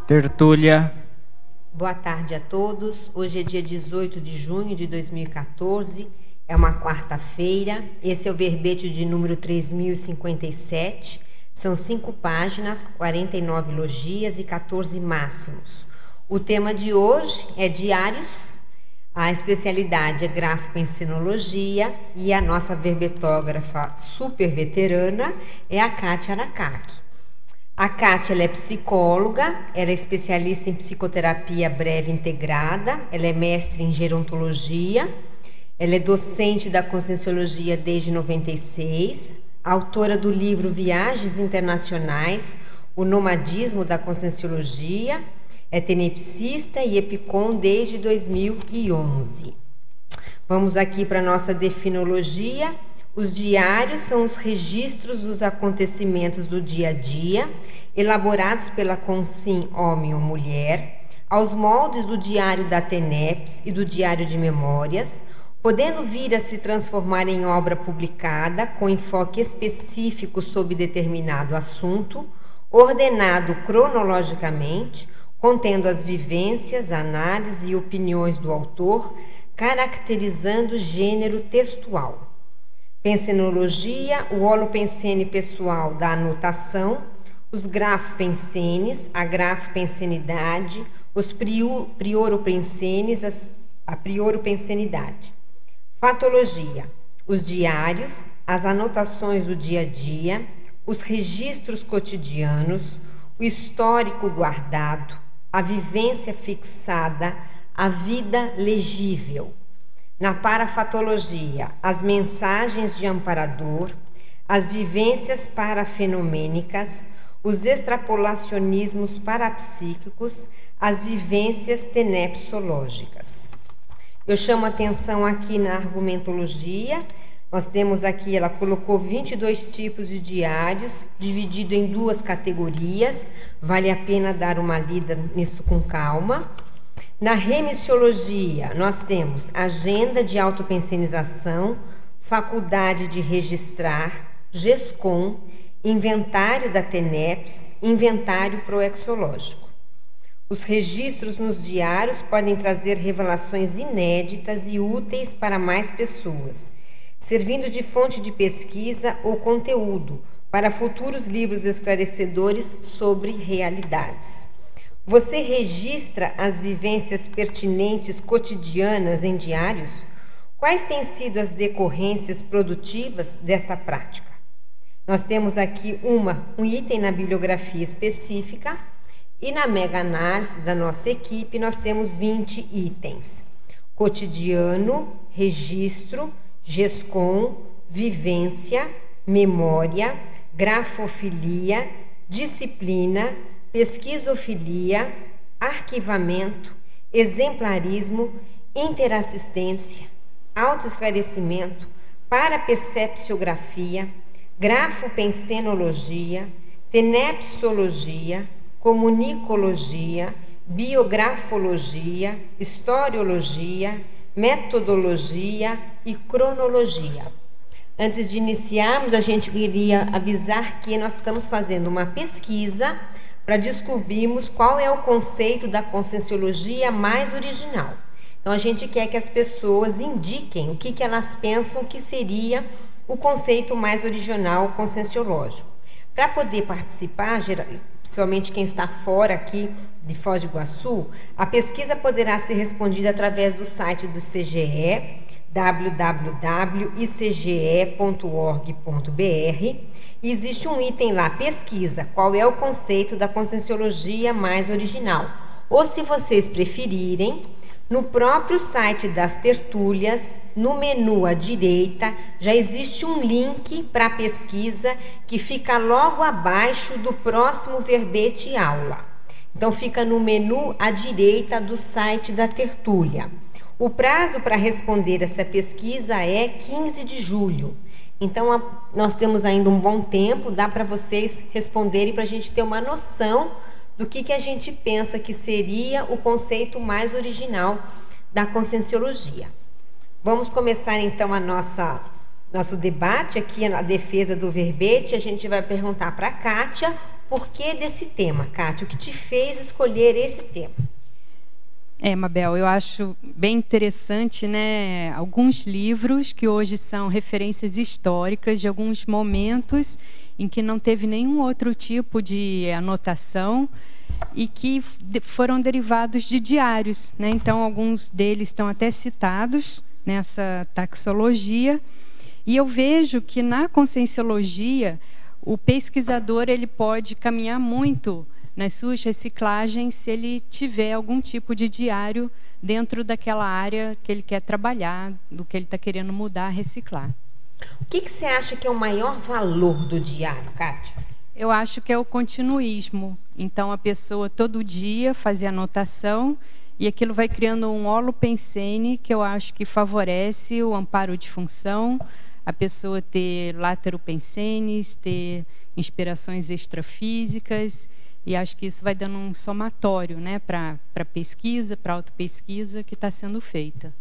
Tertúlia. Boa tarde a todos. Hoje é dia 18 de junho de 2014, é uma quarta-feira. Esse é o verbete de número 3057. São 5 páginas, 49 logias e 14 máximos. O tema de hoje é diários. A especialidade é grafopensenologia e a nossa verbetógrafa super veterana é a Kátia Aracaki. A Kátia, ela é psicóloga, ela é especialista em psicoterapia breve integrada, ela é mestre em gerontologia, ela é docente da Conscienciologia desde 96, autora do livro Viagens Internacionais, o Nomadismo da Conscienciologia, é tenepsista e epicom desde 2011. Vamos aqui para a nossa definologia. Os diários são os registros dos acontecimentos do dia a dia, elaborados pela Consim homem ou mulher, aos moldes do diário da TENEPS e do diário de memórias, podendo vir a se transformar em obra publicada com enfoque específico sobre determinado assunto, ordenado cronologicamente, contendo as vivências, análise e opiniões do autor, caracterizando o gênero textual. Pensenologia, o holopensene pessoal da anotação, os grafopensenes, a grafopensenidade, os prioropensenes, a prioropensenidade. Fatologia, os diários, as anotações do dia a dia, os registros cotidianos, o histórico guardado, a vivência fixada, a vida legível. Na parafatologia, as mensagens de amparador, as vivências parafenomênicas, os extrapolacionismos parapsíquicos, as vivências tenepsológicas. Eu chamo atenção aqui na argumentologia, nós temos aqui, ela colocou 22 tipos de diários, dividido em 2 categorias, vale a pena dar uma lida nisso com calma. Na remissiologia, nós temos agenda de autopensenização, faculdade de registrar, GESCOM, inventário da TENEPS, inventário proexológico. Os registros nos diários podem trazer revelações inéditas e úteis para mais pessoas, servindo de fonte de pesquisa ou conteúdo para futuros livros esclarecedores sobre realidades. Você registra as vivências pertinentes cotidianas em diários? Quais têm sido as decorrências produtivas desta prática? Nós temos aqui um item na bibliografia específica e na mega-análise da nossa equipe nós temos 20 itens. Cotidiano, registro, GESCOM, vivência, memória, grafofilia, disciplina, pesquisofilia, arquivamento, exemplarismo, interassistência, autoesclarecimento, parapercepciografia, grafopensenologia, tenepsologia, comunicologia, biografologia, historiologia, metodologia e cronologia. Antes de iniciarmos, a gente queria avisar que nós estamos fazendo uma pesquisa para descobrirmos qual é o conceito da conscienciologia mais original. Então, a gente quer que as pessoas indiquem o que elas pensam que seria o conceito mais original conscienciológico. Para poder participar, principalmente quem está fora aqui de Foz do Iguaçu, a pesquisa poderá ser respondida através do site do CGE, www.icge.org.br. E existe um item lá, pesquisa, qual é o conceito da conscienciologia mais original. Ou, se vocês preferirem, no próprio site das tertúlias, no menu à direita, já existe um link para a pesquisa que fica logo abaixo do próximo verbete aula. Então, fica no menu à direita do site da tertúlia. O prazo para responder essa pesquisa é 15 de julho. Então, nós temos ainda um bom tempo, dá para vocês responderem para a gente ter uma noção do que a gente pensa que seria o conceito mais original da conscienciologia. Vamos começar então nosso debate aqui na defesa do verbete. A gente vai perguntar para a Kátia por que desse tema, Kátia? O que te fez escolher esse tema? Mabel, eu acho bem interessante, né, alguns livros que hoje são referências históricas de alguns momentos em que não teve nenhum outro tipo de anotação e que foram derivados de diários, né? Então, alguns deles estão até citados nessa taxologia. E eu vejo que na conscienciologia, o pesquisador ele pode caminhar muito nas suas reciclagens se ele tiver algum tipo de diário dentro daquela área que ele quer trabalhar, do que ele está querendo mudar, reciclar. O que você acha que é o maior valor do diário, Kátia? Eu acho que é o continuismo. Então, a pessoa todo dia fazer anotação e aquilo vai criando um holopensene que eu acho que favorece o amparo de função, a pessoa ter lateropensenes, ter inspirações extrafísicas, e acho que isso vai dando um somatório, né, para pesquisa, para autopesquisa que está sendo feita.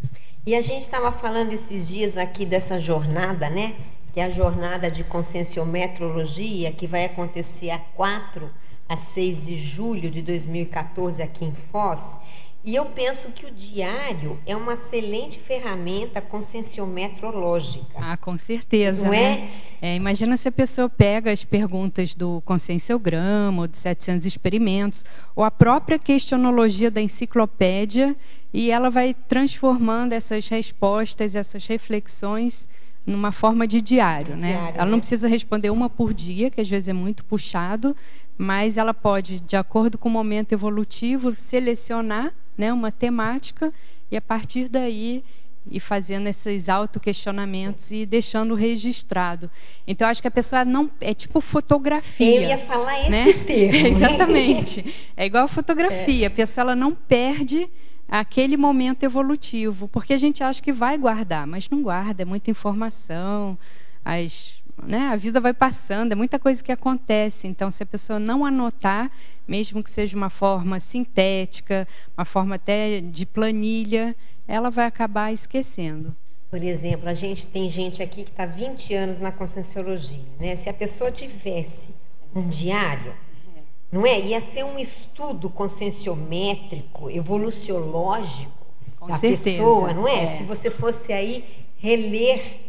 E a gente estava falando esses dias aqui dessa jornada, né, que é a jornada de conscienciometrologia, que vai acontecer a 4 a 6 de julho de 2014 aqui em Foz. E eu penso que o diário é uma excelente ferramenta conscienciometrológica. Ah, com certeza, não né? Imagina se a pessoa pega as perguntas do conscienciograma, ou de 700 experimentos, ou a própria questionologia da enciclopédia, e ela vai transformando essas respostas, essas reflexões, numa forma de diário, né? Ela não precisa responder uma por dia, que às vezes é muito puxado, mas ela pode, de acordo com o momento evolutivo, selecionar, né, uma temática e, a partir daí, ir fazendo esses autoquestionamentos e deixando registrado. Então, acho que a pessoa não... É tipo fotografia. Eu ia falar esse, né? termo. Exatamente. É igual a fotografia. A pessoa ela não perde aquele momento evolutivo, porque a gente acha que vai guardar, mas não guarda, é muita informação, né, a vida vai passando, é muita coisa que acontece. Então, se a pessoa não anotar, mesmo que seja uma forma sintética, uma forma até de planilha, ela vai acabar esquecendo. Por exemplo, tem gente aqui que está 20 anos na conscienciologia, né? Se a pessoa tivesse um diário, não é? Ia ser um estudo conscienciométrico, evoluciológico da pessoa, não é? Se você fosse aí reler.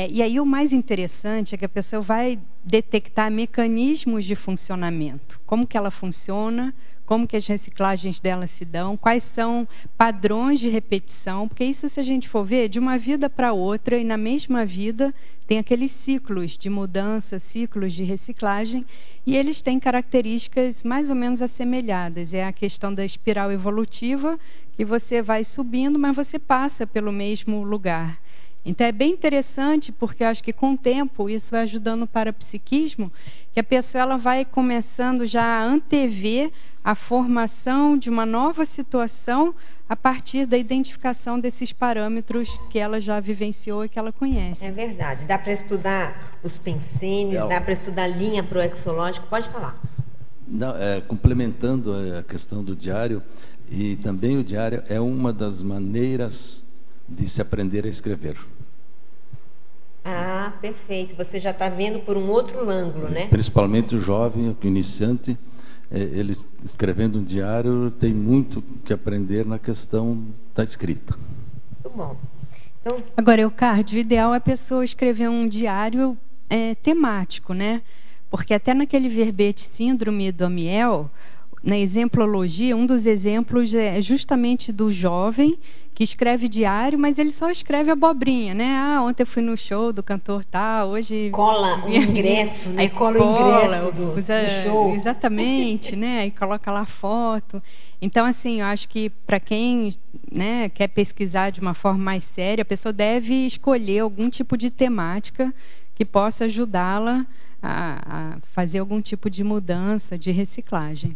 E aí o mais interessante é que a pessoa vai detectar mecanismos de funcionamento. Como que ela funciona, como que as reciclagens dela se dão, quais são padrões de repetição, porque isso, se a gente for ver, de uma vida para outra, e na mesma vida tem aqueles ciclos de mudança, ciclos de reciclagem, e eles têm características mais ou menos assemelhadas. É a questão da espiral evolutiva, que você vai subindo, mas você passa pelo mesmo lugar. Então, é bem interessante, porque eu acho que com o tempo isso vai ajudando o parapsiquismo, que a pessoa ela vai começando já a antever a formação de uma nova situação a partir da identificação desses parâmetros que ela já vivenciou e que ela conhece. É verdade. Dá para estudar os pensenes, dá para estudar linha proexológica. Pode falar. Não, complementando a questão do diário, e também o diário é uma das maneiras de se aprender a escrever. Ah, perfeito. Você já está vendo por um outro ângulo, né? Principalmente o jovem, o iniciante, ele escrevendo um diário tem muito que aprender na questão da escrita. Muito bom. Então... Agora, Eucardio, o ideal é a pessoa escrever um diário temático, né? Porque até naquele verbete Síndrome do Amiel, na exemplologia, um dos exemplos é justamente do jovem que escreve diário, mas ele só escreve abobrinha, né? Ah, ontem eu fui no show do cantor tal, hoje... Cola o ingresso, né? Cola o ingresso do show. Exatamente, né? E coloca lá a foto. Então, assim, eu acho que para quem, né, quer pesquisar de uma forma mais séria, a pessoa deve escolher algum tipo de temática que possa ajudá-la a fazer algum tipo de mudança, de reciclagem.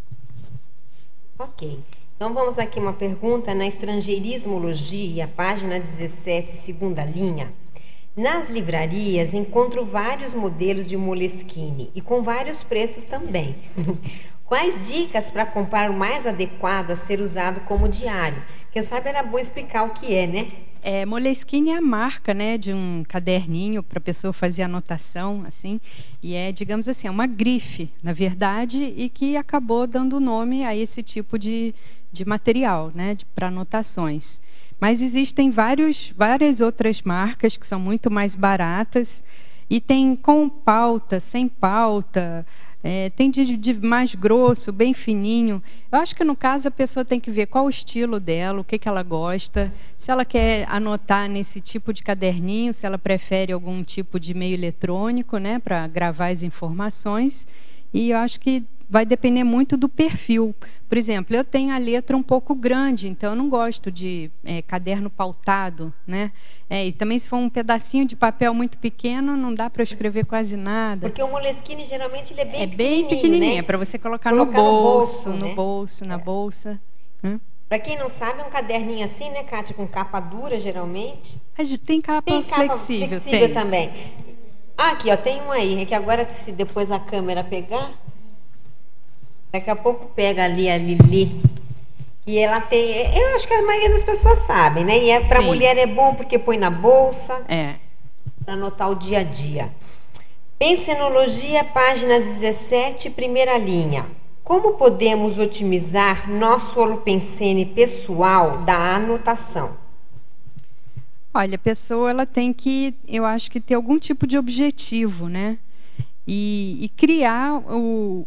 Ok. Então, vamos aqui uma pergunta na Estrangeirismologia, página 17, segunda linha. Nas livrarias, encontro vários modelos de Moleskine e com vários preços também. Quais dicas para comprar o mais adequado a ser usado como diário? Quem sabe era bom explicar o que é, né? Moleskine é a marca, né, de um caderninho para a pessoa fazer anotação, assim, e digamos assim, é uma grife, na verdade, e que acabou dando nome a esse tipo de material, né, para anotações. Mas existem várias outras marcas que são muito mais baratas e tem com pauta, sem pauta. Tem de mais grosso, bem fininho. Eu acho que, no caso, a pessoa tem que ver qual o estilo dela, o que ela gosta, se ela quer anotar nesse tipo de caderninho, se ela prefere algum tipo de meio eletrônico, né, para gravar as informações. E eu acho que vai depender muito do perfil. Por exemplo, eu tenho a letra um pouco grande, então eu não gosto de caderno pautado, né? E também, se for um pedacinho de papel muito pequeno, não dá para eu escrever quase nada. Porque o Moleskine, geralmente, ele é bem pequenininho, né? Para você colocar no bolso, né? Na bolsa. Para quem não sabe, é um caderninho assim, né, Kátia? Com capa dura, geralmente. Tem capa flexível. Flexível também. Aqui, ó, tem um aí. É que agora, se depois a câmera pegar... Daqui a pouco pega ali a Lili, e ela tem... Eu acho que a maioria das pessoas sabem, né? E para mulher é bom porque põe na bolsa, para anotar o dia a dia. Pensenologia, página 17, primeira linha. Como podemos otimizar nosso holopensene pessoal da anotação? Olha, a pessoa ela tem que, eu acho que ter algum tipo de objetivo, né? E criar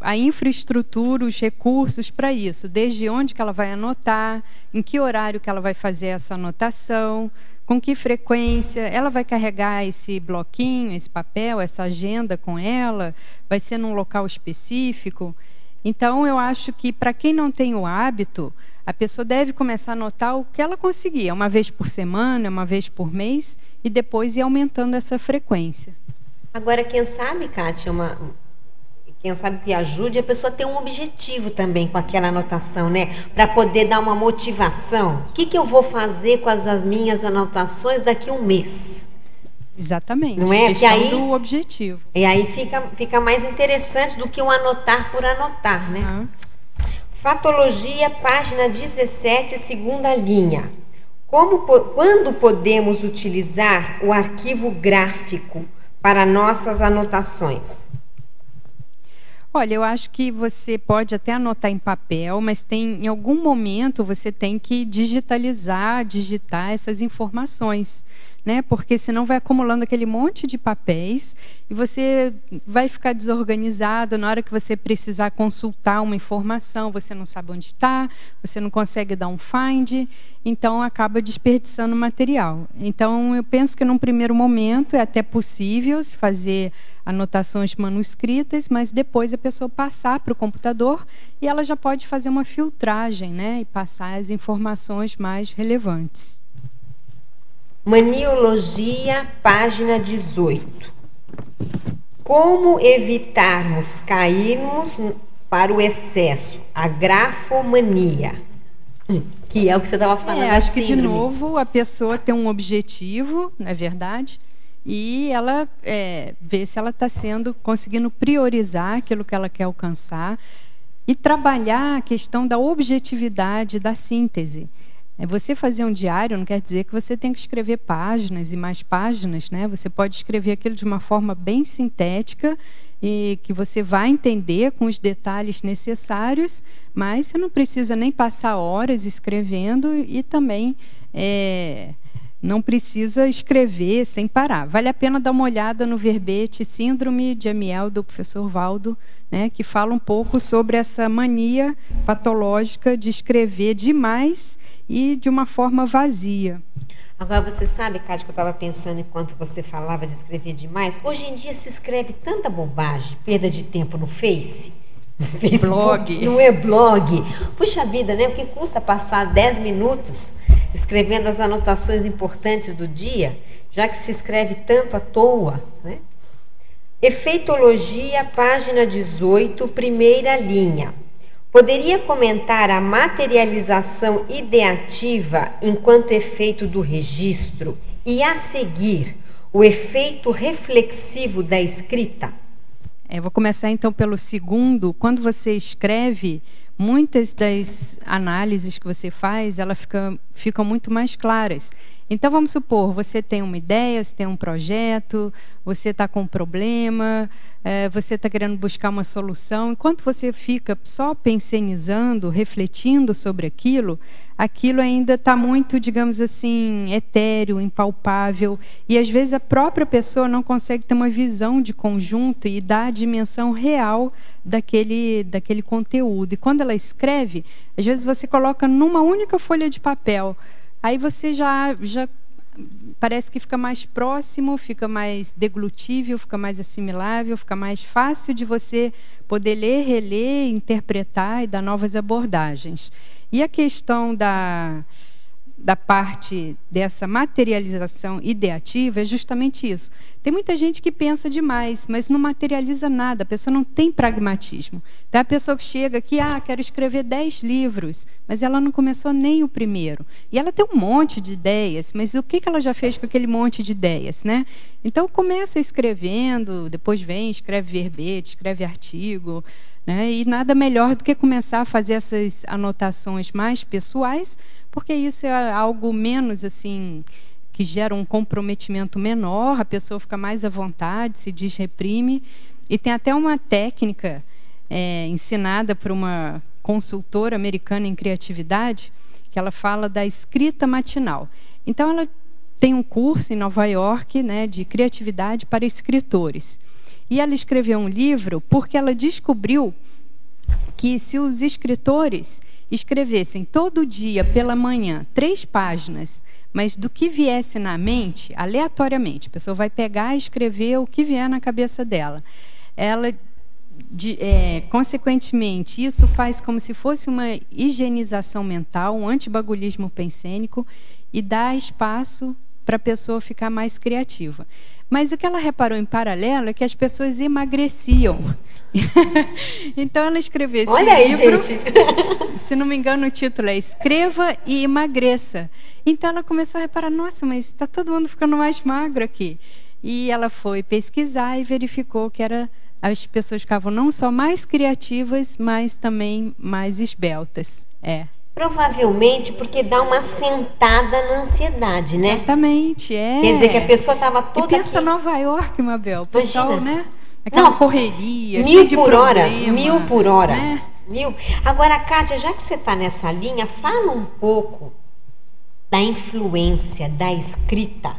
a infraestrutura, os recursos para isso. Desde onde que ela vai anotar, em que horário que ela vai fazer essa anotação, com que frequência, ela vai carregar esse bloquinho, esse papel, essa agenda com ela, vai ser num local específico. Então, eu acho que, para quem não tem o hábito, a pessoa deve começar a anotar o que ela conseguir, uma vez por semana, uma vez por mês, e depois ir aumentando essa frequência. Agora, quem sabe, Kátia, quem sabe que ajude a pessoa a ter um objetivo também com aquela anotação, né? Para poder dar uma motivação. O que eu vou fazer com as minhas anotações daqui a um mês? Exatamente. Não é? Questão do objetivo. E aí fica mais interessante do que um anotar por anotar, né? Fatologia, página 17, segunda linha. Quando podemos utilizar o arquivo gráfico para nossas anotações? Olha, eu acho que você pode até anotar em papel, mas em algum momento você tem que digitar essas informações, né? Porque senão vai acumulando aquele monte de papéis e você vai ficar desorganizado. Na hora que você precisar consultar uma informação, você não sabe onde está, você não consegue dar um find, então acaba desperdiçando material. Então, eu penso que num primeiro momento é até possível se fazer anotações manuscritas, mas depois a pessoa passar para o computador e ela já pode fazer uma filtragem, né? E passar as informações mais relevantes. Maniologia, página 18. Como evitarmos cairmos para o excesso, a grafomania? Que é o que você estava falando. Acho que, de novo, a pessoa tem um objetivo, não é verdade? E ela vê se ela está conseguindo priorizar aquilo que ela quer alcançar e trabalhar a questão da objetividade da síntese. Você fazer um diário não quer dizer que você tem que escrever páginas e mais páginas, né? Você pode escrever aquilo de uma forma bem sintética e que você vai entender com os detalhes necessários, mas você não precisa nem passar horas escrevendo e também não precisa escrever sem parar. Vale a pena dar uma olhada no verbete Síndrome de Amiel, do professor Valdo, né, que fala um pouco sobre essa mania patológica de escrever demais e de uma forma vazia. Agora, você sabe, Kátia, que eu estava pensando enquanto você falava de escrever demais. Hoje em dia se escreve tanta bobagem, perda de tempo no Facebook, blog. Não é blog. Puxa vida, né? O que custa passar 10 minutos escrevendo as anotações importantes do dia, já que se escreve tanto à toa, né? Efeitologia, página 18, primeira linha. Poderia comentar a materialização ideativa enquanto efeito do registro e, a seguir, o efeito reflexivo da escrita? Vou começar então pelo segundo. Quando você escreve, muitas das análises que você faz, elas ficam muito mais claras. Então, vamos supor, você tem uma ideia, você tem um projeto, você está com um problema, você está querendo buscar uma solução. Enquanto você fica só pensionizando, refletindo sobre aquilo, aquilo ainda está muito, digamos assim, etéreo, impalpável. E, às vezes, a própria pessoa não consegue ter uma visão de conjunto e dar a dimensão real daquele conteúdo. E, quando ela escreve, às vezes você coloca numa única folha de papel. Aí você já parece que fica mais próximo, fica mais deglutível, fica mais assimilável, fica mais fácil de você poder ler, reler, interpretar e dar novas abordagens. E a questão da parte dessa materialização ideativa é justamente isso. Tem muita gente que pensa demais, mas não materializa nada, a pessoa não tem pragmatismo. Tem a pessoa que chega aqui, quero escrever 10 livros, mas ela não começou nem o primeiro. E ela tem um monte de ideias, mas o que ela já fez com aquele monte de ideias, né? Então, começa escrevendo, depois vem, escreve verbete, escreve artigo, né? E nada melhor do que começar a fazer essas anotações mais pessoais, porque isso é algo menos, assim, que gera um comprometimento menor, a pessoa fica mais à vontade, se desreprime. E tem até uma técnica ensinada por uma consultora americana em criatividade, que ela fala da escrita matinal. Então, ela tem um curso em Nova York, né, de criatividade para escritores. E ela escreveu um livro porque ela descobriu que se os escritores escrevessem todo dia pela manhã 3 páginas, mas do que viesse na mente, aleatoriamente, a pessoa vai pegar e escrever o que vier na cabeça dela. Ela, consequentemente, isso faz como se fosse uma higienização mental, um antibagulismo pensênico, e dá espaço para a pessoa ficar mais criativa. Mas o que ela reparou em paralelo é que as pessoas emagreciam. Então, ela escreveu esse livro, gente. Se não me engano, o título é Escreva e Emagreça. Então, ela começou a reparar, nossa, mas está todo mundo ficando mais magro aqui. E ela foi pesquisar e verificou que as pessoas ficavam não só mais criativas, mas também mais esbeltas. Provavelmente porque dá uma sentada na ansiedade, né? Exatamente, Quer dizer que a pessoa estava toda E pensa aqui... Nova York, Mabel, o pessoal, imagina, né? Aquela correria, 1000 por hora, 1000 por hora. Né? 1000. Agora, Kátia, já que você está nessa linha, fala um pouco da influência da escrita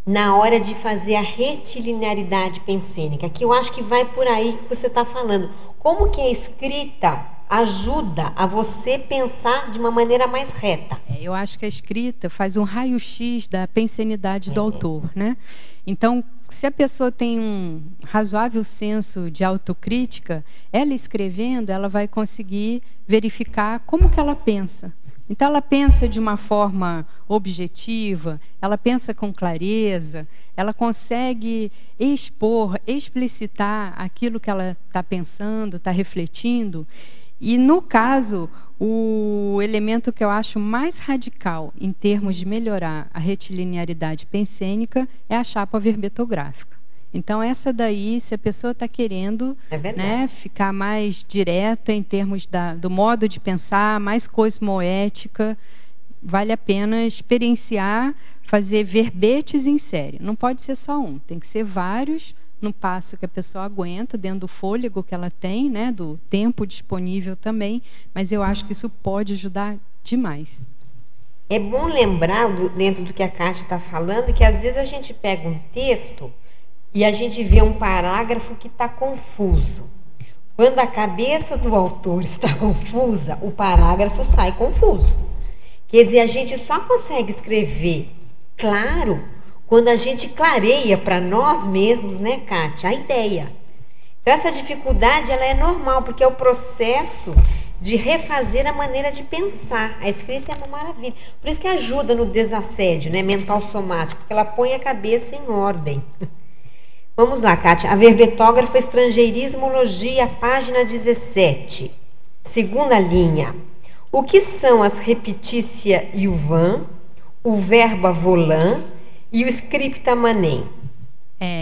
na hora de fazer a retilinearidade pensênica, que eu acho que vai por aí que você está falando. Como que a escrita ajuda a você pensar de uma maneira mais reta? Eu acho que a escrita faz um raio-x da pensenidade do autor, né? Então, se a pessoa tem um razoável senso de autocrítica, ela escrevendo, ela vai conseguir verificar como que ela pensa. Então, ela pensa de uma forma objetiva, ela pensa com clareza, ela consegue expor, explicitar aquilo que ela está pensando, está refletindo. E, no caso, o elemento que eu acho mais radical em termos de melhorar a retilinearidade pensênica é a chapa verbetográfica. Então, essa daí, se a pessoa está querendo ficar mais direta em termos do modo de pensar, mais cosmoética, vale a pena experienciar, fazer verbetes em série. Não pode ser só um, tem que ser vários, no passo que a pessoa aguenta, dentro do fôlego que ela tem, né, do tempo disponível também, mas eu acho que isso pode ajudar demais. É bom lembrar, dentro do que a Kátia está falando, que às vezes a gente pega um texto e a gente vê um parágrafo que está confuso. Quando a cabeça do autor está confusa, o parágrafo sai confuso. Quer dizer, a gente só consegue escrever claro quando a gente clareia para nós mesmos, né, Kátia, a ideia. Então, essa dificuldade ela é normal, porque é o processo de refazer a maneira de pensar. A escrita é uma maravilha. Por isso que ajuda no desassédio, né, mental somático, porque ela põe a cabeça em ordem. Vamos lá, Kátia. A verbetógrafa Estrangeirismologia, página 17. Segunda linha. O que são as repetitia iuvan, o verba volan e o scripta manem?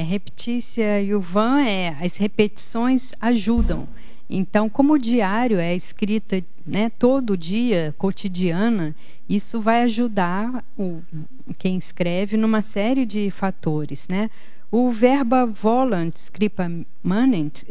Repetitia iuvan as repetições ajudam. Então, como o diário é escrita, né, todo dia, cotidiana, isso vai ajudar quem escreve numa série de fatores, né? O verba volant, scripta manent,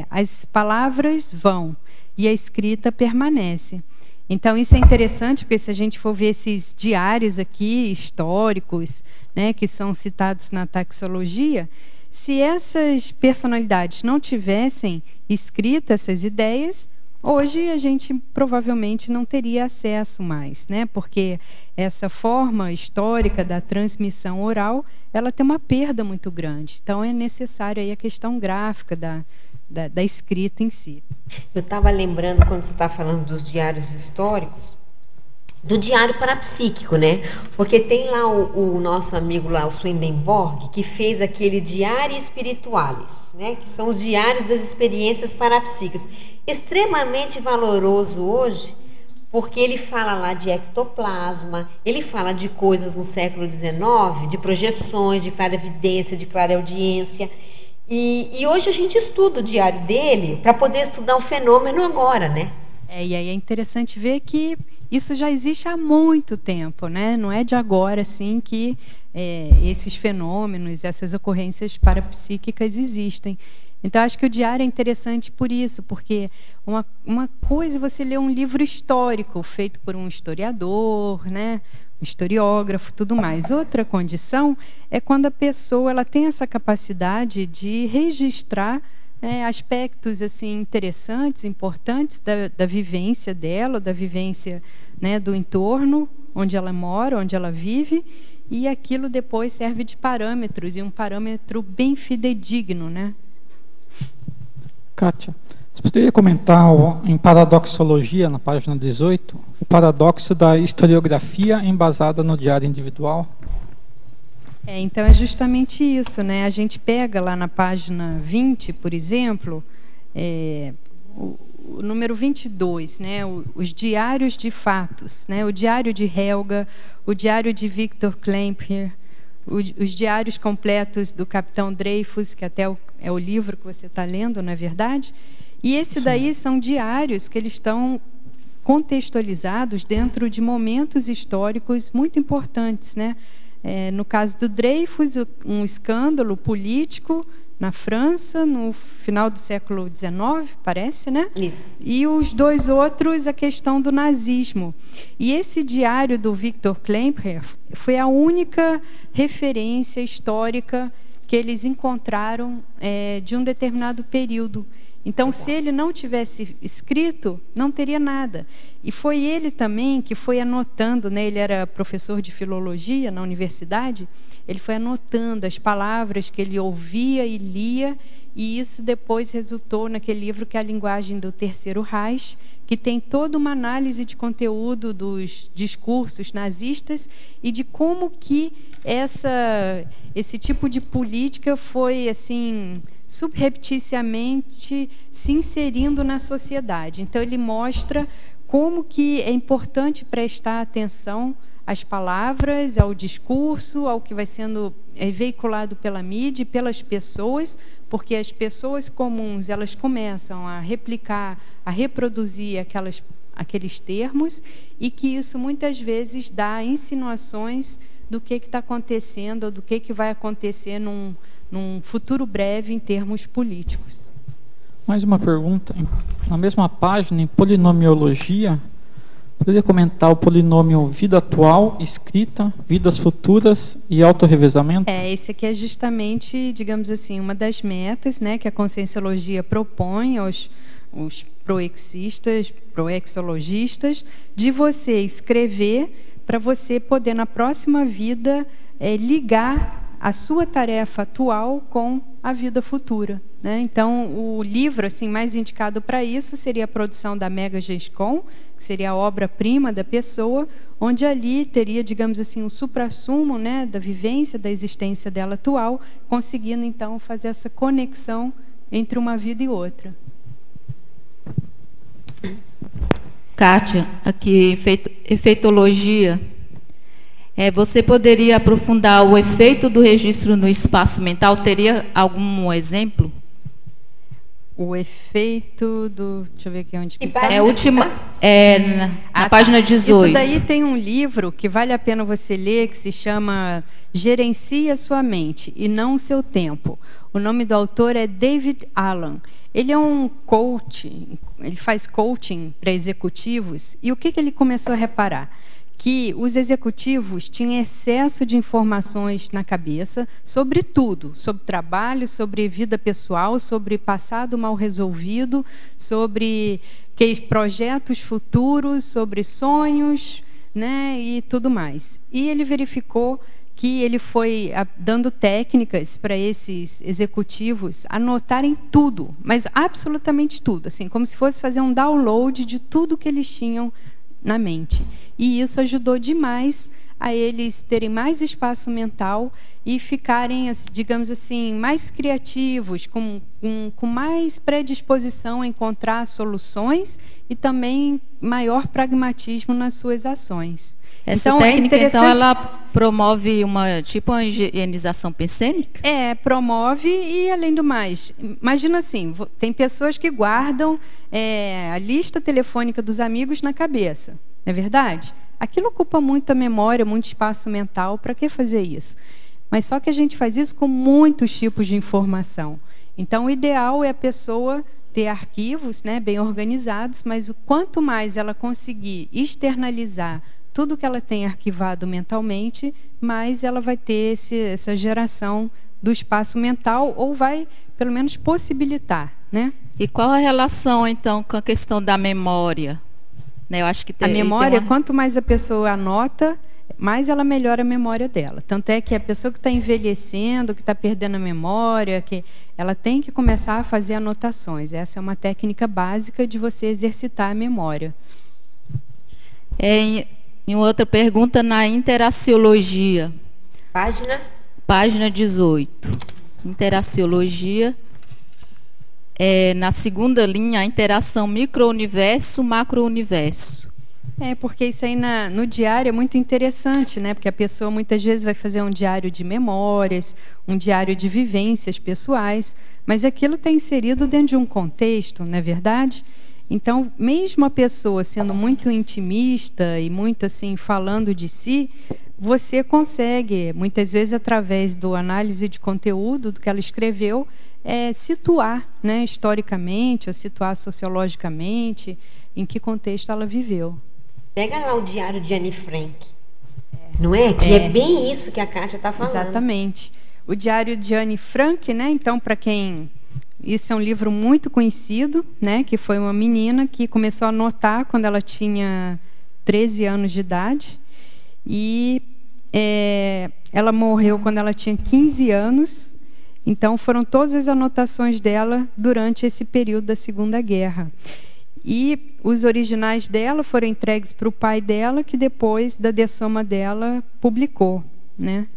as palavras vão e a escrita permanece. Então, isso é interessante, porque se a gente for ver esses diários aqui, históricos, né, que são citados na taxologia, se essas personalidades não tivessem escrito essas ideias, hoje a gente provavelmente não teria acesso mais, né? Porque essa forma histórica da transmissão oral, ela tem uma perda muito grande. Então, é necessária aí a questão gráfica da escrita em si. Eu estava lembrando, quando você está falando dos diários históricos, do diário parapsíquico, né? Porque tem lá o nosso amigo lá, o Swedenborg, que fez aquele Diário Spiritualis, né? Que são os diários das experiências parapsíquicas. Extremamente valoroso hoje, porque ele fala lá de ectoplasma, ele fala de coisas no século XIX, de projeções, de clarevidência, de clareaudiência. E hoje a gente estuda o diário dele para poder estudar o fenômeno agora, né? E aí é interessante ver que isso já existe há muito tempo, né? Não é de agora assim que esses fenômenos, essas ocorrências parapsíquicas existem. Então, acho que o diário é interessante por isso, porque uma coisa é você ler um livro histórico feito por um historiador, né? Um historiógrafo, tudo mais. Outra condição é quando a pessoa ela tem essa capacidade de registrar aspectos assim interessantes, importantes da vivência dela, da vivência, né, do entorno onde ela mora, onde ela vive, e aquilo depois serve de parâmetros, e um parâmetro bem fidedigno, né? Kátia, você poderia comentar em Paradoxologia, na página 18, o paradoxo da historiografia embasada no diário individual? Então é justamente isso, né? A gente pega lá na página 20, por exemplo, o número 22, né? Os diários de fatos, né? O diário de Helga, o diário de Victor Klemperer, os diários completos do Capitão Dreyfus, que até é o livro que você está lendo, não é verdade? E esse daí são diários que eles estão contextualizados dentro de momentos históricos muito importantes, né? No caso do Dreyfus, um escândalo político na França, no final do século XIX, parece, né? Isso. E os dois outros, a questão do nazismo. E esse diário do Victor Klemperer foi a única referência histórica que eles encontraram de um determinado período. Então, se ele não tivesse escrito, não teria nada. E foi ele também que foi anotando, né? Ele era professor de filologia na universidade, ele foi anotando as palavras que ele ouvia e lia, e isso depois resultou naquele livro que é A Linguagem do Terceiro Reich, que tem toda uma análise de conteúdo dos discursos nazistas e de como que esse tipo de política foi, assim, subrepticiamente se inserindo na sociedade. Então, ele mostra como que é importante prestar atenção às palavras, ao discurso, ao que vai sendo veiculado pela mídia e pelas pessoas, porque as pessoas comuns elas começam a replicar, a reproduzir aqueles termos, e que isso muitas vezes dá insinuações do que está acontecendo, ou do que vai acontecer num futuro breve em termos políticos. Mais uma pergunta. Na mesma página, em polinomiologia, poderia comentar o polinômio vida atual, escrita, vidas futuras e autorrevezamento? Esse aqui é justamente, digamos assim, uma das metas, né, que a conscienciologia propõe aos proexologistas, de você escrever para você poder, na próxima vida, ligar a sua tarefa atual com a vida futura, né? Então, o livro assim mais indicado para isso seria a produção da Mega Gescon, que seria a obra-prima da pessoa, onde ali teria, digamos assim, um suprassumo, né, da vivência, da existência dela atual, conseguindo, então, fazer essa conexão entre uma vida e outra. Kátia, aqui, efeitologia. Você poderia aprofundar o efeito do registro no espaço mental? Teria algum exemplo? O efeito do... Deixa eu ver aqui onde que tá. está. É a última, na página 18. Isso daí tem um livro que vale a pena você ler, que se chama Gerencie a Sua Mente e Não o Seu Tempo. O nome do autor é David Allen. Ele é um coach, ele faz coaching para executivos. E o que ele começou a reparar? Que os executivos tinham excesso de informações na cabeça sobre tudo, sobre trabalho, sobre vida pessoal, sobre passado mal resolvido, sobre projetos futuros, sobre sonhos, né, e tudo mais. E ele verificou que ele foi dando técnicas para esses executivos anotarem tudo, mas absolutamente tudo, assim, como se fosse fazer um download de tudo que eles tinham na mente. E isso ajudou demais a eles terem mais espaço mental e ficarem, digamos assim, mais criativos, com mais predisposição a encontrar soluções e também maior pragmatismo nas suas ações. Essa então, técnica, então, ela promove uma higienização pensênica? Promove e, além do mais, imagina assim, tem pessoas que guardam a lista telefônica dos amigos na cabeça, não é verdade? Aquilo ocupa muita memória, muito espaço mental, para que fazer isso? Mas só que a gente faz isso com muitos tipos de informação. Então, o ideal é a pessoa ter arquivos, né, bem organizados, mas o quanto mais ela conseguir externalizar tudo que ela tem arquivado mentalmente, mais ela vai ter essa geração do espaço mental, ou vai, pelo menos, possibilitar, né? E qual a relação, então, com a questão da memória? Né, eu acho que a memória, quanto mais a pessoa anota, mais ela melhora a memória dela. Tanto é que a pessoa que está envelhecendo, que está perdendo a memória, que ela tem que começar a fazer anotações. Essa é uma técnica básica de você exercitar a memória. Em outra pergunta, na interaciologia. Página 18. Interaciologia. Na segunda linha, a interação micro-universo, macro-universo. Porque isso aí no diário é muito interessante, né? Porque a pessoa muitas vezes vai fazer um diário de memórias, um diário de vivências pessoais, mas aquilo está inserido dentro de um contexto, não é verdade? Então, mesmo a pessoa sendo muito intimista e muito assim falando de si, você consegue, muitas vezes através do análise de conteúdo do que ela escreveu, situar, né, historicamente ou situar sociologicamente em que contexto ela viveu. Pega lá o diário de Anne Frank, não é? Que é bem isso que a Kátia está falando. Exatamente. O diário de Anne Frank, né? Então, para quem... Isso é um livro muito conhecido, né? Que foi uma menina que começou a anotar quando ela tinha 13 anos de idade. E ela morreu quando ela tinha 15 anos. Então, foram todas as anotações dela durante esse período da Segunda Guerra. E os originais dela foram entregues para o pai dela, que depois da dessoma dela publicou, né?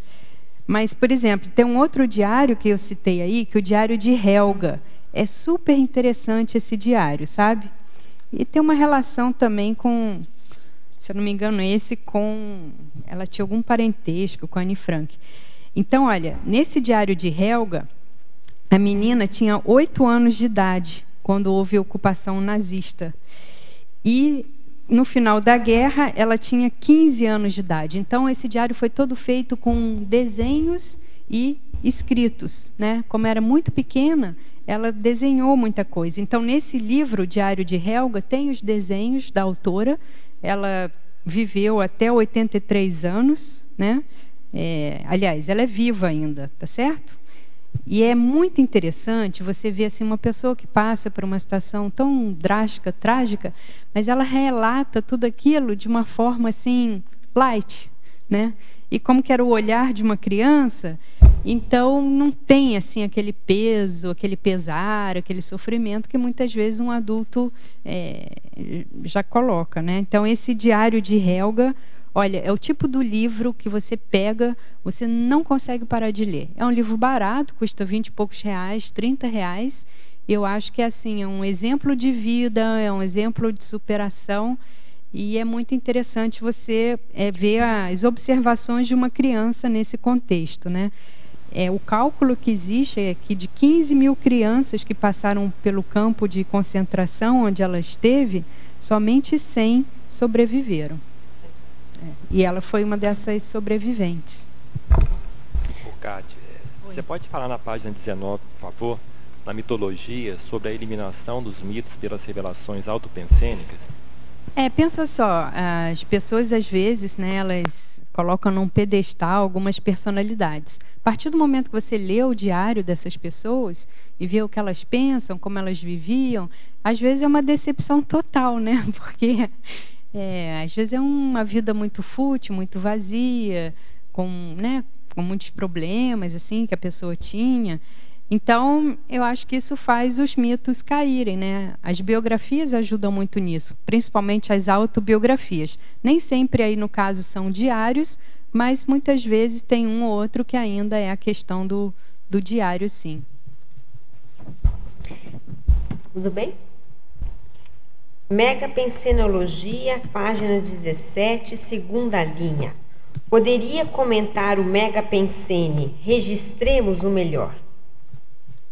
Mas, por exemplo, tem um outro diário que eu citei aí, que é o diário de Helga. É super interessante esse diário, sabe? E tem uma relação também com, se eu não me engano, ela tinha algum parentesco com a Anne Frank. Então, olha, nesse diário de Helga, a menina tinha 8 anos de idade, quando houve a ocupação nazista. E, no final da guerra, ela tinha 15 anos de idade. Então, esse diário foi todo feito com desenhos e escritos, né? Como era muito pequena, ela desenhou muita coisa. Então, nesse livro, Diário de Helga, tem os desenhos da autora. Ela viveu até 83 anos, né? Aliás, ela é viva ainda, tá certo? E é muito interessante você ver assim, uma pessoa que passa por uma situação tão drástica, trágica, mas ela relata tudo aquilo de uma forma assim, light, né? E como que era o olhar de uma criança, então não tem assim aquele peso, aquele pesar, aquele sofrimento que muitas vezes um adulto já coloca, né? Então esse diário de Helga, olha, é o tipo do livro que você pega, você não consegue parar de ler. É um livro barato, custa 20 e poucos reais, 30 reais. Eu acho que assim, é um exemplo de vida, é um exemplo de superação. E é muito interessante você ver as observações de uma criança nesse contexto, né? o cálculo que existe é que de 15 mil crianças que passaram pelo campo de concentração onde ela esteve, somente 100 sobreviveram. E ela foi uma dessas sobreviventes. Cátia, você pode falar na página 19, por favor, na mitologia, sobre a eliminação dos mitos pelas revelações autopensênicas? Pensa só, as pessoas às vezes, né, elas colocam num pedestal algumas personalidades. A partir do momento que você lê o diário dessas pessoas e vê o que elas pensam, como elas viviam, às vezes é uma decepção total, né? Porque às vezes é uma vida muito fútil, muito vazia, com muitos problemas assim que a pessoa tinha. Então, eu acho que isso faz os mitos caírem, né? As biografias ajudam muito nisso, principalmente as autobiografias. Nem sempre aí, no caso, são diários, mas muitas vezes tem um ou outro que ainda é a questão do diário, sim. Tudo bem? Megapensenologia, página 17, segunda linha. Poderia comentar o Megapensene? Registremos o melhor.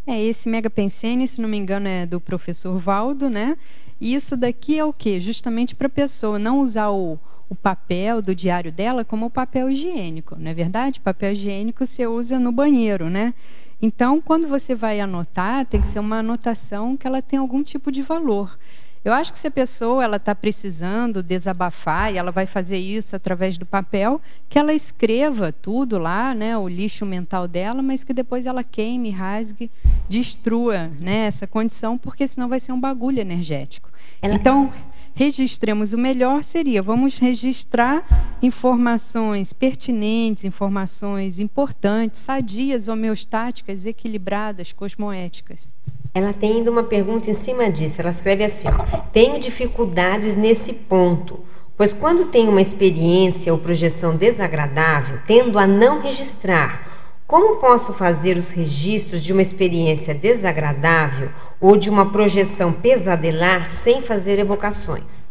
Esse Megapensene, se não me engano, é do professor Valdo, né? E isso daqui é o quê? Justamente para a pessoa não usar o papel do diário dela como papel higiênico, não é verdade? Papel higiênico você usa no banheiro, né? Então, quando você vai anotar, tem que ser uma anotação que ela tem algum tipo de valor. Eu acho que se a pessoa está precisando desabafar e ela vai fazer isso através do papel, que ela escreva tudo lá, né, o lixo mental dela, mas que depois ela queime, rasgue, destrua, né, essa condição, porque senão vai ser um bagulho energético. Então, registremos o melhor seria, vamos registrar informações pertinentes, informações importantes, sadias, homeostáticas, equilibradas, cosmoéticas. Ela tem ainda uma pergunta em cima disso. Ela escreve assim: tenho dificuldades nesse ponto, pois quando tenho uma experiência ou projeção desagradável, tendo a não registrar. Como posso fazer os registros de uma experiência desagradável ou de uma projeção pesadelar sem fazer evocações?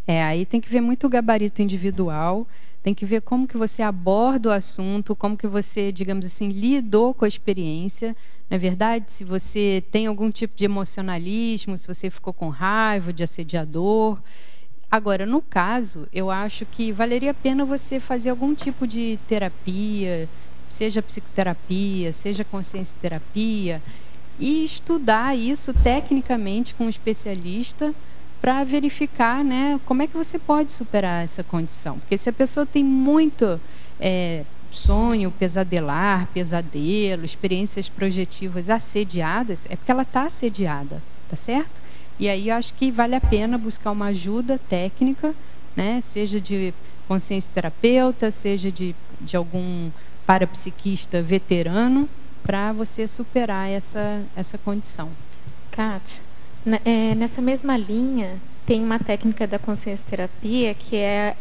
Aí tem que ver muito o gabarito individual, tem que ver como que você aborda o assunto, como que você, digamos assim, lidou com a experiência. Não é verdade? Se você tem algum tipo de emocionalismo, se você ficou com raiva de assediador. Agora, no caso, eu acho que valeria a pena você fazer algum tipo de terapia, seja psicoterapia, seja consciência-terapia, e estudar isso tecnicamente com um especialista para verificar, né, como é que você pode superar essa condição. Porque se a pessoa tem muito sonho, pesadelo, experiências projetivas assediadas, é porque ela está assediada, tá certo? E aí eu acho que vale a pena buscar uma ajuda técnica, né? Seja de consciência terapeuta, seja de algum parapsiquista veterano, para você superar essa condição. Cátia, nessa mesma linha, tem uma técnica da consciência terapia que é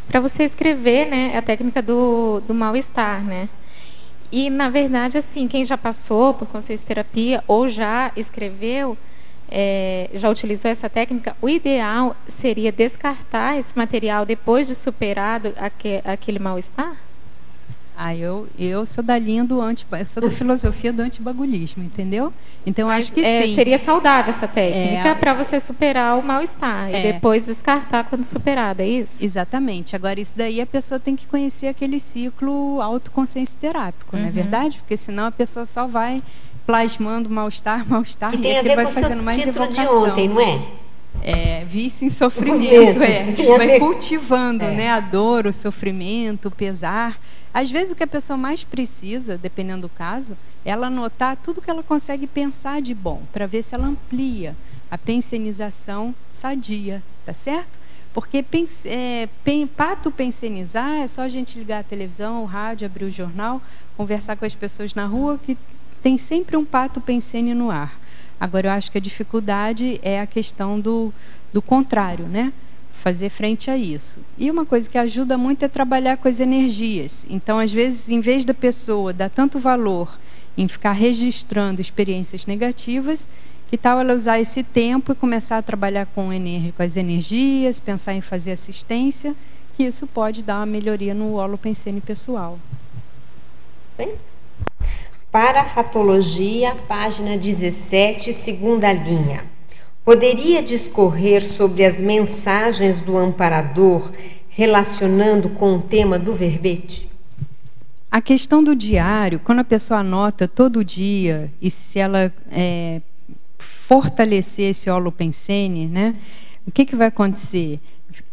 para você escrever, né, a técnica do mal-estar, né? E, na verdade, assim, quem já passou por consciência terapia ou já escreveu, já utilizou essa técnica, o ideal seria descartar esse material depois de superado aquele mal-estar? Eu sou da linha eu sou da filosofia do antibagulhismo, entendeu? Então, acho que sim. Seria saudável essa técnica para você superar o mal-estar e depois descartar quando superado, é isso? Exatamente. Agora, isso daí a pessoa tem que conhecer aquele ciclo autoconsciência terápico, não é verdade? Porque senão a pessoa só vai plasmando mal-estar, e aquilo vai fazendo mais evocação. De ontem, não é? Vício em sofrimento, vai cultivando, né, a dor, o sofrimento, o pesar. Às vezes o que a pessoa mais precisa, dependendo do caso, é ela anotar tudo que ela consegue pensar de bom, para ver se ela amplia a pensenização sadia, tá certo? Porque pato-pensenizar é só a gente ligar a televisão, o rádio, abrir o jornal, conversar com as pessoas na rua, que tem sempre um pato-pensene no ar. Agora, eu acho que a dificuldade é a questão do contrário, né? Fazer frente a isso. E uma coisa que ajuda muito é trabalhar com as energias. Então, às vezes, em vez da pessoa dar tanto valor em ficar registrando experiências negativas, que tal ela usar esse tempo e começar a trabalhar com as energias, pensar em fazer assistência, que isso pode dar uma melhoria no holopensene pessoal. Bem? Parafatologia, página 17, segunda linha. Poderia discorrer sobre as mensagens do amparador relacionando com o tema do verbete? A questão do diário, quando a pessoa anota todo dia, e se ela fortalecer esse holopensene, né, o que vai acontecer?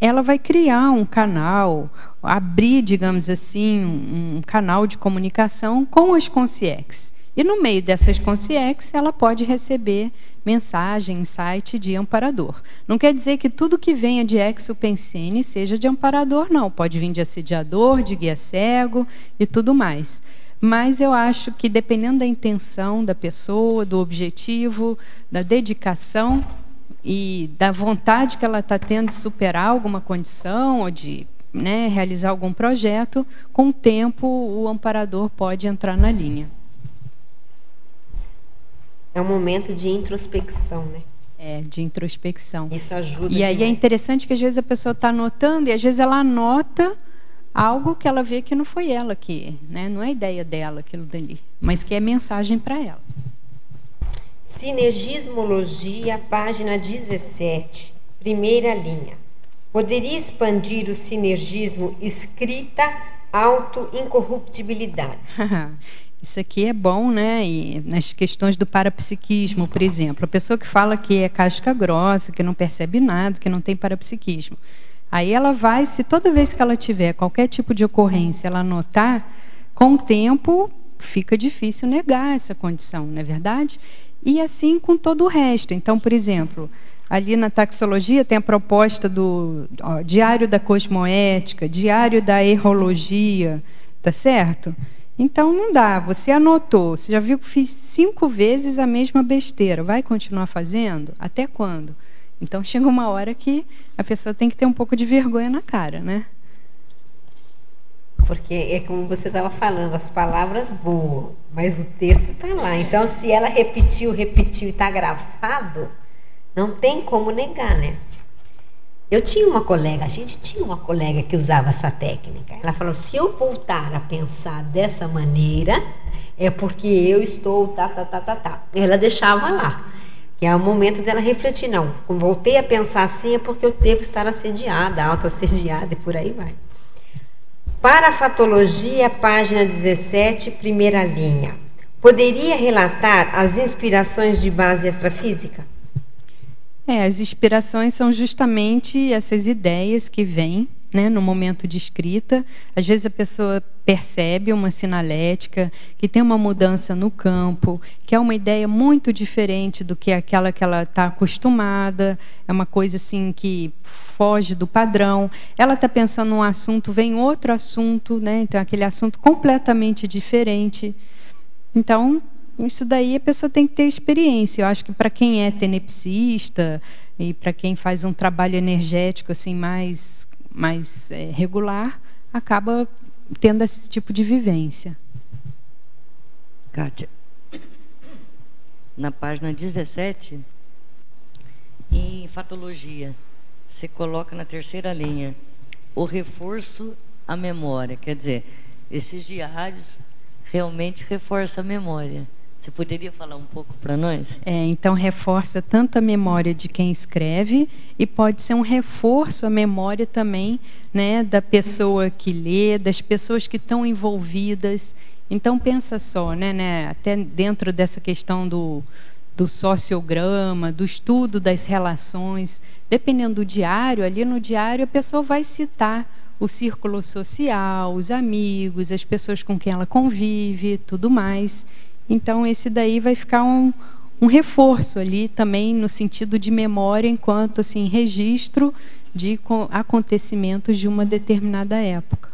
Ela vai criar um canal, abrir, digamos assim, um canal de comunicação com as consciex. E no meio dessas consciex, ela pode receber mensagem, insight de amparador. Não quer dizer que tudo que venha de exopensene seja de amparador, não. Pode vir de assediador, de guia cego e tudo mais. Mas eu acho que, dependendo da intenção da pessoa, do objetivo, da dedicação e da vontade que ela está tendo de superar alguma condição ou de realizar algum projeto, com o tempo o amparador pode entrar na linha. É um momento de introspecção, né? É, de introspecção. Isso ajuda. E aí é interessante que às vezes a pessoa está anotando e às vezes ela anota algo que ela vê que não foi ela que, não é ideia dela aquilo dali, mas que é mensagem para ela. Sinergismologia, página 17, primeira linha. Poderia expandir o sinergismo escrita auto-incorruptibilidade? Isso aqui é bom, né? E nas questões do parapsiquismo, por exemplo, a pessoa que fala que é casca grossa, que não percebe nada, que não tem parapsiquismo. Aí ela vai, se toda vez que ela tiver qualquer tipo de ocorrência, ela anotar, com o tempo fica difícil negar essa condição, não é verdade? E assim com todo o resto. Então, por exemplo, ali na taxologia tem a proposta do diário da cosmoética, diário da errologia, tá certo? Então não dá, você anotou, você já viu que fiz 5 vezes a mesma besteira, vai continuar fazendo? Até quando? Então chega uma hora que a pessoa tem que ter um pouco de vergonha na cara, né? Porque é como você estava falando, as palavras voam, mas o texto está lá. Então se ela repetiu e está gravado, não tem como negar, né? Eu tinha uma colega, a gente tinha uma colega que usava essa técnica. Ela falou, se eu voltar a pensar dessa maneira, é porque eu estou tá. Ela deixava lá, que é o momento dela refletir. Não, quando voltei a pensar assim é porque eu devo estar assediada, autoassediada e por aí vai. Parafatologia, página 17, primeira linha. Poderia relatar as inspirações de base extrafísica? As inspirações são justamente essas ideias que vêm, no momento de escrita. Às vezes a pessoa percebe uma sinalética, que tem uma mudança no campo, que é uma ideia muito diferente do que aquela que ela está acostumada, é uma coisa assim que foge do padrão. Ela está pensando num assunto, vem outro assunto, então aquele assunto completamente diferente. Então, isso daí a pessoa tem que ter experiência. Eu acho que para quem é tenepsista e para quem faz um trabalho energético assim mais regular, acaba tendo esse tipo de vivência. Kátia, na página 17, em fatologia, você coloca na terceira linha o reforço à memória. Quer dizer, esses diários realmente reforçam a memória. Você poderia falar um pouco para nós? Então reforça tanto a memória de quem escreve e pode ser um reforço à memória também, da pessoa que lê, das pessoas que estão envolvidas. Então pensa só, até dentro dessa questão do sociograma, do estudo das relações, dependendo do diário, ali no diário a pessoa vai citar o círculo social, os amigos, as pessoas com quem ela convive, tudo mais. Então, esse daí vai ficar um reforço ali também no sentido de memória, enquanto assim, registro de acontecimentos de uma determinada época.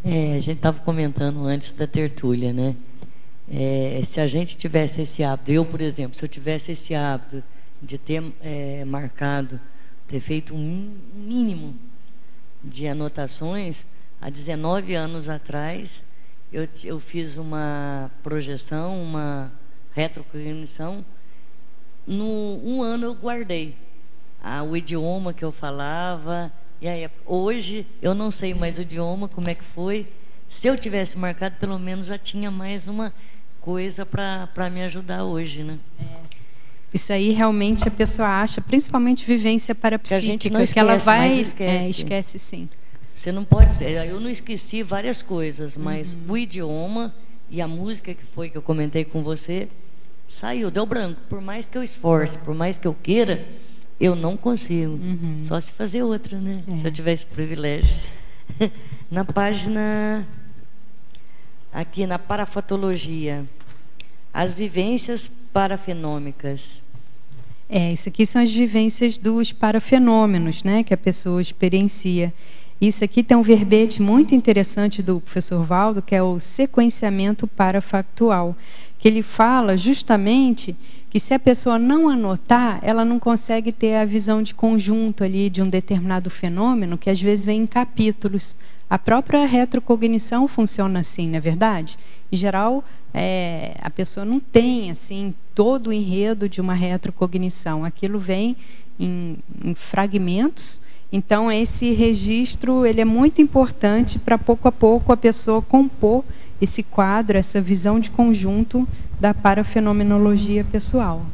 A gente estava comentando antes da tertúlia, né? Se a gente tivesse esse hábito, eu, por exemplo, se eu tivesse esse hábito de ter marcado, ter feito um mínimo de anotações, há 19 anos atrás, eu fiz uma projeção, uma retrocognição. Um ano eu guardei o idioma que eu falava. E aí, hoje eu não sei mais o idioma, como é que foi. Se eu tivesse marcado, pelo menos já tinha mais uma coisa para me ajudar hoje, né? Isso aí realmente a pessoa acha, principalmente vivência parapsíquica, que a gente não esquece, que ela vai mas esquece. Esquece sim. Você não pode ser. Eu não esqueci várias coisas, mas o idioma e a música que foi que eu comentei com você saiu, deu branco. Por mais que eu esforce, por mais que eu queira, eu não consigo. Só se fazer outra, né? Se eu tivesse privilégio. Na página aqui na parafatologia, as vivências parafenômicas. Isso aqui são as vivências dos parafenômenos, né, que a pessoa experiencia. Isso aqui tem um verbete muito interessante do professor Valdo, que é o sequenciamento parafactual, que ele fala justamente que se a pessoa não anotar, ela não consegue ter a visão de conjunto ali de um determinado fenômeno, que às vezes vem em capítulos. A própria retrocognição funciona assim, não é verdade? Em geral, a pessoa não tem assim todo o enredo de uma retrocognição. Aquilo vem em fragmentos. Então, esse registro ele é muito importante para, pouco a pouco, a pessoa compor esse quadro, essa visão de conjunto da parafenomenologia pessoal.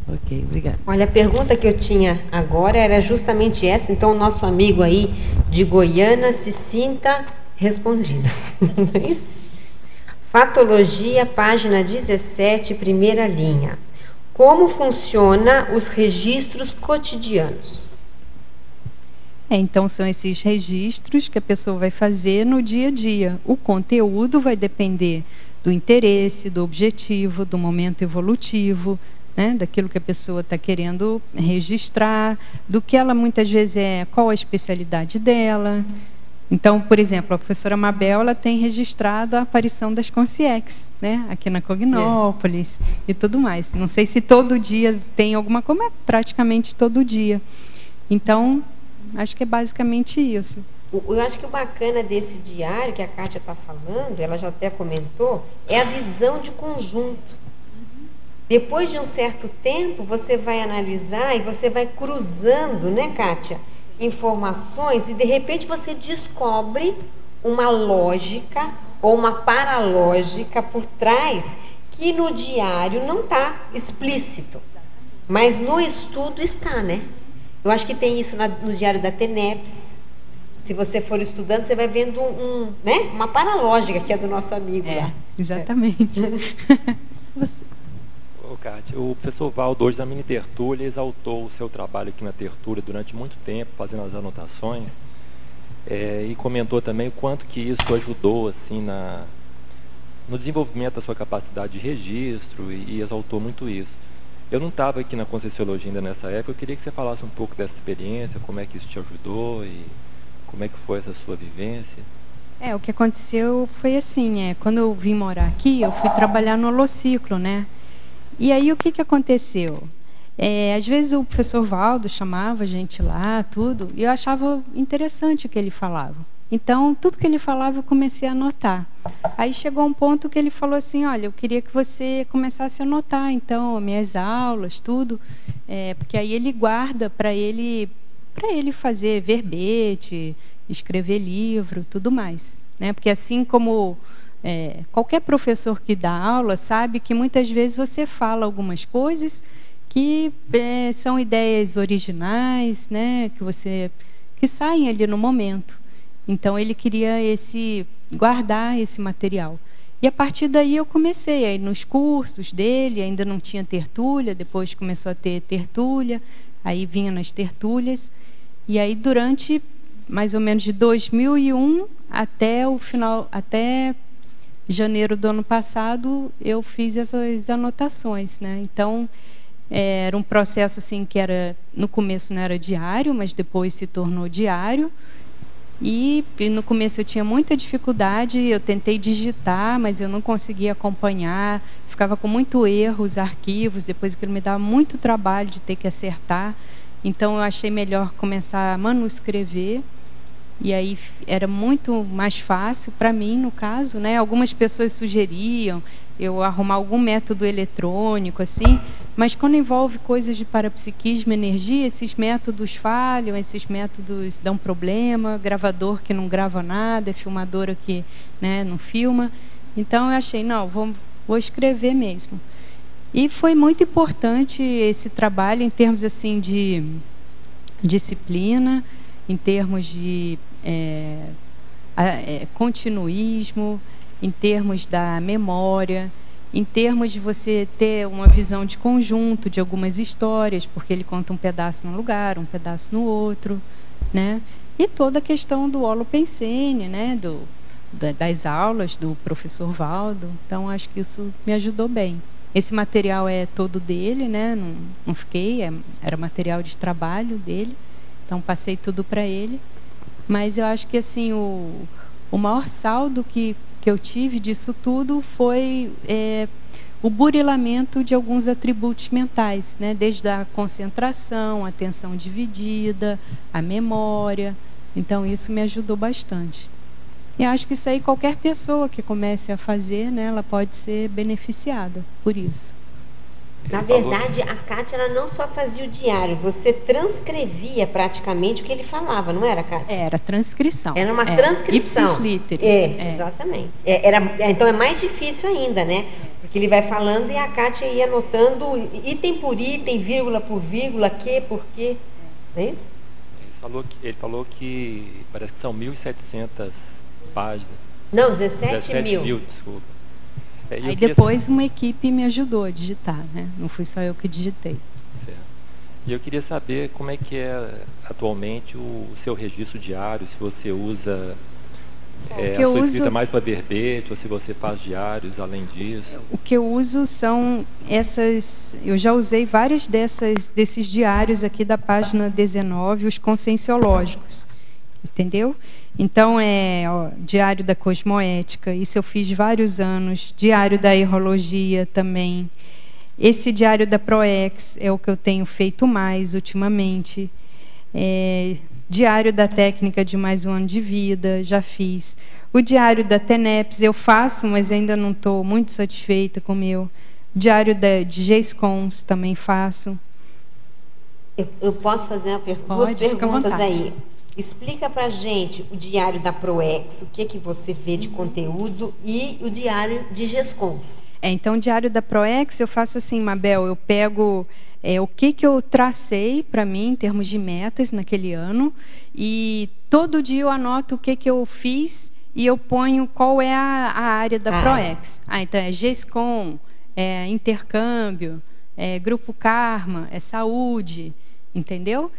Ok, obrigada. Olha, a pergunta que eu tinha agora era justamente essa. Então, o nosso amigo aí de Goiânia se sinta respondido. Não é isso? Fatologia, página 17, primeira linha. Como funciona os registros cotidianos? Então, são esses registros que a pessoa vai fazer no dia a dia. O conteúdo vai depender do interesse, do objetivo, do momento evolutivo, né, daquilo que a pessoa está querendo registrar, do que ela muitas vezes qual a especialidade dela. Então, por exemplo, a professora Mabel ela tem registrado a aparição das Consciex, né, aqui na Cognópolis e tudo mais. Não sei se todo dia tem alguma coisa, mas praticamente todo dia. Então, acho que é basicamente isso. Eu acho que o bacana desse diário que a Kátia está falando, ela já até comentou, é a visão de conjunto. Depois de um certo tempo, você vai analisar e você vai cruzando, né, Kátia, informações e de repente você descobre uma lógica ou uma paralógica por trás que no diário não está explícito, mas no estudo está, né? Eu acho que tem isso no diário da TENEPS. Se você for estudando, você vai vendo né, uma paralógica que é do nosso amigo lá. Exatamente. Kátia, o professor Valdo, hoje na mini tertúlia, exaltou o seu trabalho aqui na tertúlia durante muito tempo, fazendo as anotações, e comentou também o quanto que isso ajudou assim, no desenvolvimento da sua capacidade de registro, e exaltou muito isso. Eu não estava aqui na Conscienciologia ainda nessa época, eu queria que você falasse um pouco dessa experiência, como é que isso te ajudou e como é que foi essa sua vivência. O que aconteceu foi assim, quando eu vim morar aqui, eu fui trabalhar no Holociclo, né? E aí o que aconteceu? Às vezes o professor Valdo chamava a gente lá, tudo, e eu achava interessante o que ele falava. Então, tudo que ele falava eu comecei a anotar. Aí chegou um ponto que ele falou assim, olha, eu queria que você começasse a anotar, então, as minhas aulas, tudo, porque aí ele guarda para ele fazer verbete, escrever livro, tudo mais, né? Porque assim como qualquer professor que dá aula sabe que muitas vezes você fala algumas coisas que são ideias originais, né? Que saem ali no momento. Então ele queria guardar esse material. E a partir daí eu comecei aí nos cursos dele, ainda não tinha tertúlia, depois começou a ter tertúlia, aí vinha nas tertúlias, e aí durante mais ou menos de 2001 até o final, até janeiro do ano passado, eu fiz essas anotações, né? Então era um processo assim que no começo não era diário, mas depois se tornou diário. E no começo eu tinha muita dificuldade, eu tentei digitar, mas eu não conseguia acompanhar, ficava com muito erro os arquivos, depois aquilo me dava muito trabalho de ter que acertar. Então eu achei melhor começar a manuscrever, e aí era muito mais fácil para mim, no caso, né? Algumas pessoas sugeriam eu arrumar algum método eletrônico, assim, mas quando envolve coisas de parapsiquismo, energia, esses métodos falham, esses métodos dão problema, gravador que não grava nada, filmadora que, né, não filma. Então eu achei, não, vou escrever mesmo. E foi muito importante esse trabalho em termos assim de disciplina, em termos de continuismo, em termos da memória, em termos de você ter uma visão de conjunto de algumas histórias, porque ele conta um pedaço num lugar, um pedaço no outro, né? E toda a questão do holopensene, né? Das aulas do professor Valdo. Então, acho que isso me ajudou bem. Esse material é todo dele, né? Não fiquei, era material de trabalho dele, então passei tudo para ele. Mas eu acho que assim o maior saldo que eu tive disso tudo foi o burilamento de alguns atributos mentais, né? Desde a concentração, a atenção dividida, a memória. Então, isso me ajudou bastante. E acho que isso aí qualquer pessoa que comece a fazer, né, ela pode ser beneficiada por isso. Na verdade, a Kátia, ela não só fazia o diário, você transcrevia praticamente o que ele falava, não era, Kátia? Era transcrição. Era uma transcrição. Ipsis literis. Exatamente. Então é mais difícil ainda, né? Porque ele vai falando e a Kátia ia anotando item por item, vírgula por vírgula, que, por quê. Não é isso? Ele falou que parece que são 1.700 páginas. Não, 17 mil. Desculpa. Aí depois uma equipe me ajudou a digitar, né? Não fui só eu que digitei. Certo. E eu queria saber como é que é atualmente o seu registro diário, se você usa a sua escrita mais para verbete, ou se você faz diários além disso. O que eu uso são essas... Eu já usei vários desses diários aqui da página 19, os conscienciológicos. Entendeu? Então, Diário da Cosmoética, isso eu fiz vários anos. Diário da Errologia também. Esse Diário da Proex é o que eu tenho feito mais ultimamente. Diário da Técnica de Mais um Ano de Vida, já fiz. O Diário da TENEPS eu faço, mas ainda não estou muito satisfeita com o meu. Diário de GESCONS também faço. Eu posso fazer duas perguntas aí. Explica pra gente o Diário da Proex, o que você vê de conteúdo, e o Diário de GESCONS. Então, o Diário da Proex eu faço assim, Mabel, eu pego o que eu tracei para mim em termos de metas naquele ano, e todo dia eu anoto o que eu fiz e eu ponho qual é a área da Proex. Então é GESCON, é intercâmbio, é grupo Karma, é saúde, entendeu?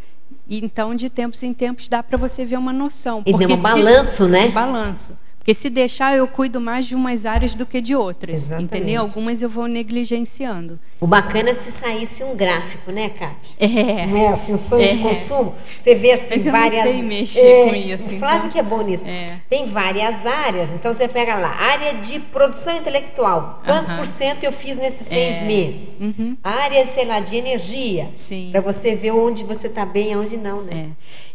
E então, de tempos em tempos, dá para você ver uma noção. E tem um balanço, né? Um balanço. Porque se deixar, eu cuido mais de umas áreas do que de outras. Exatamente. Entendeu? Algumas eu vou negligenciando. O bacana é se saísse um gráfico, né, Kátia? Não é assim, um sonho de consumo. Você vê assim, mas eu várias... não sei mexer com isso. O Flávio que é bom nisso. Tem várias áreas, então você pega lá, área de produção intelectual. Quantos por cento eu fiz nesses 6 meses? Área, sei lá, de energia. Para você ver onde você está bem e onde não, né?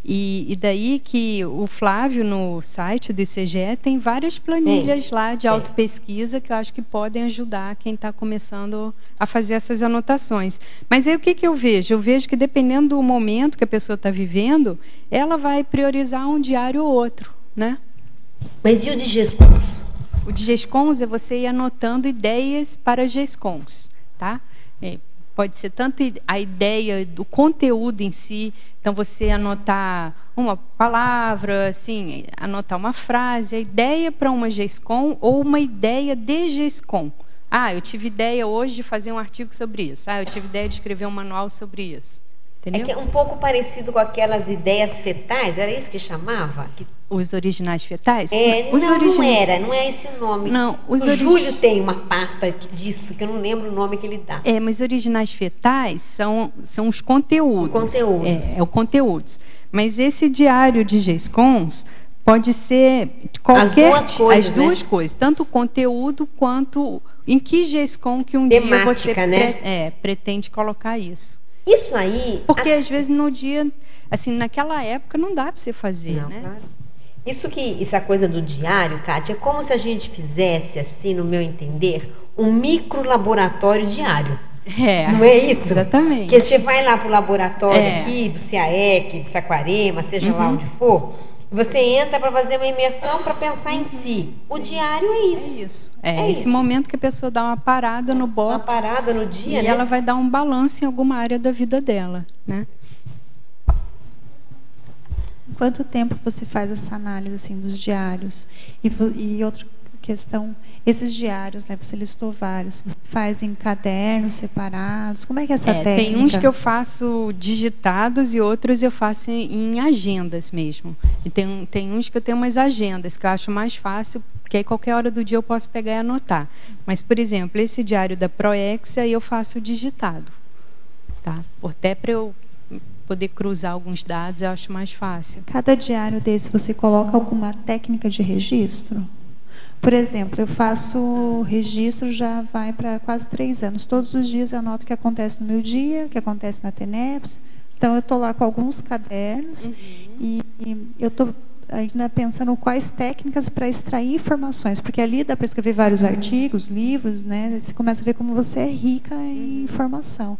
E daí que o Flávio, no site do ICGE, tem várias planilhas lá de autopesquisa que eu acho que podem ajudar quem está começando a fazer essas anotações. Mas aí o que eu vejo? Eu vejo que dependendo do momento que a pessoa está vivendo, ela vai priorizar um diário ou outro, né? Mas e o de GESCONS? O de GESCONS é você ir anotando ideias para GESCONS, tá? Pode ser tanto a ideia do conteúdo em si, então você anotar uma palavra, assim, anotar uma frase, a ideia para uma GESCON ou uma ideia de GESCON. Eu tive ideia hoje de fazer um artigo sobre isso. Eu tive ideia de escrever um manual sobre isso. Entendeu? É que é um pouco parecido com aquelas ideias fetais, era isso que chamava? Os originais fetais? Não é esse o nome. Não, o Júlio tem uma pasta disso, que eu não lembro o nome que ele dá. Mas originais fetais são os conteúdos. O conteúdos. Mas esse diário de GESCONS pode ser qualquer... As duas coisas, tanto o conteúdo quanto em que GESCON que um dia você pretende colocar isso. Isso aí... Porque às vezes no dia, assim, naquela época não dá para você fazer, né? Claro. Essa coisa do diário, Kátia, é como se a gente fizesse, assim, no meu entender, um micro laboratório diário. Não é isso? Exatamente. Porque você vai lá para o laboratório aqui, do CAEC, de Saquarema, seja lá onde for, você entra para fazer uma imersão para pensar em si. O diário é isso. É isso. É esse momento que a pessoa dá uma parada no box. Uma parada no dia, e ela vai dar um balanço em alguma área da vida dela, né? Quanto tempo você faz essa análise assim dos diários? E outra questão, esses diários, né? Você listou vários. Você faz em cadernos separados? Como é que é essa técnica? Tem uns que eu faço digitados e outros eu faço em agendas mesmo. E tem uns que eu tenho umas agendas que eu acho mais fácil, porque aí qualquer hora do dia eu posso pegar e anotar. Mas, por exemplo, esse diário da Proexia eu faço digitado, tá? Até para eu poder cruzar alguns dados, eu acho mais fácil. Cada diário desse, você coloca alguma técnica de registro? Por exemplo, eu faço registro, já vai para quase 3 anos. Todos os dias eu anoto o que acontece no meu dia, o que acontece na TENEPS. Então, eu estou lá com alguns cadernos e eu estou ainda pensando quais técnicas para extrair informações, porque ali dá para escrever vários artigos, livros, né? Você começa a ver como você é rica em informação.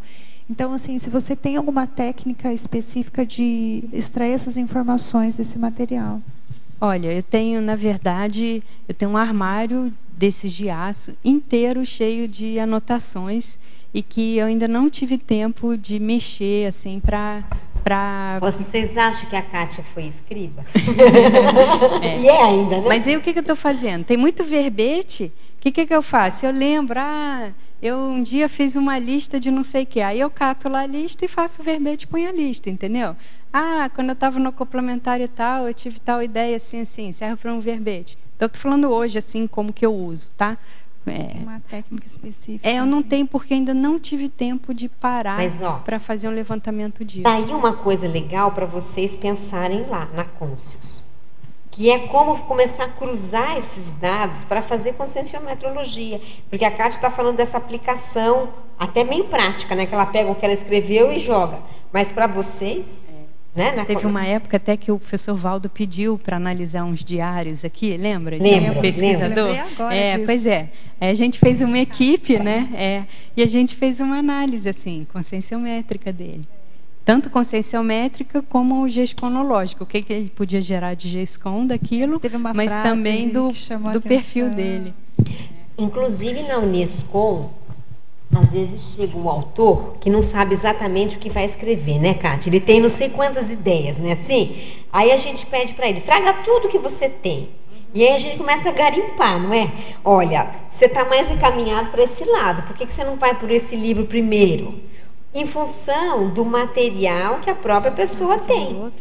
Então, assim, se você tem alguma técnica específica de extrair essas informações desse material. Olha, eu tenho, na verdade, um armário desses de aço inteiro cheio de anotações e que eu ainda não tive tempo de mexer, assim, para... Vocês acham que a Kátia foi escriba? E é ainda, né? Mas aí o que eu estou fazendo? Tem muito verbete, o que eu faço? Eu lembro, eu um dia fiz uma lista de não sei o que, aí eu cato lá a lista e faço o verbete e ponho a lista, entendeu? Quando eu estava no complementar e tal, eu tive tal ideia assim, serve para um verbete. Então, eu estou falando hoje, assim, como que eu uso, tá? Uma técnica específica. Eu não tenho, porque ainda não tive tempo de parar para fazer um levantamento disso. Tá aí uma coisa legal para vocês pensarem lá, na Conscius. Que é como começar a cruzar esses dados para fazer conscienciometrologia. Porque a Kátia está falando dessa aplicação, até meio prática, né? Que ela pega o que ela escreveu e joga. Mas para vocês... Né? Teve uma época até que o professor Valdo pediu para analisar uns diários aqui, lembra? Lembro, um pesquisador. Pois é. A gente fez uma equipe, né? E a gente fez uma análise assim, conscienciométrica dele. Tanto conscienciométrica como o gesconológico, o que ele podia gerar de gescon daquilo, mas também do perfil dele. Inclusive na Unescom, às vezes chega o autor que não sabe exatamente o que vai escrever, né, Kátia? Ele tem não sei quantas ideias, né, assim? Aí a gente pede para ele, traga tudo que você tem. E aí a gente começa a garimpar, não é? Olha, você está mais encaminhado para esse lado, por que você não vai por esse livro primeiro? Em função do material que a própria pessoa tem.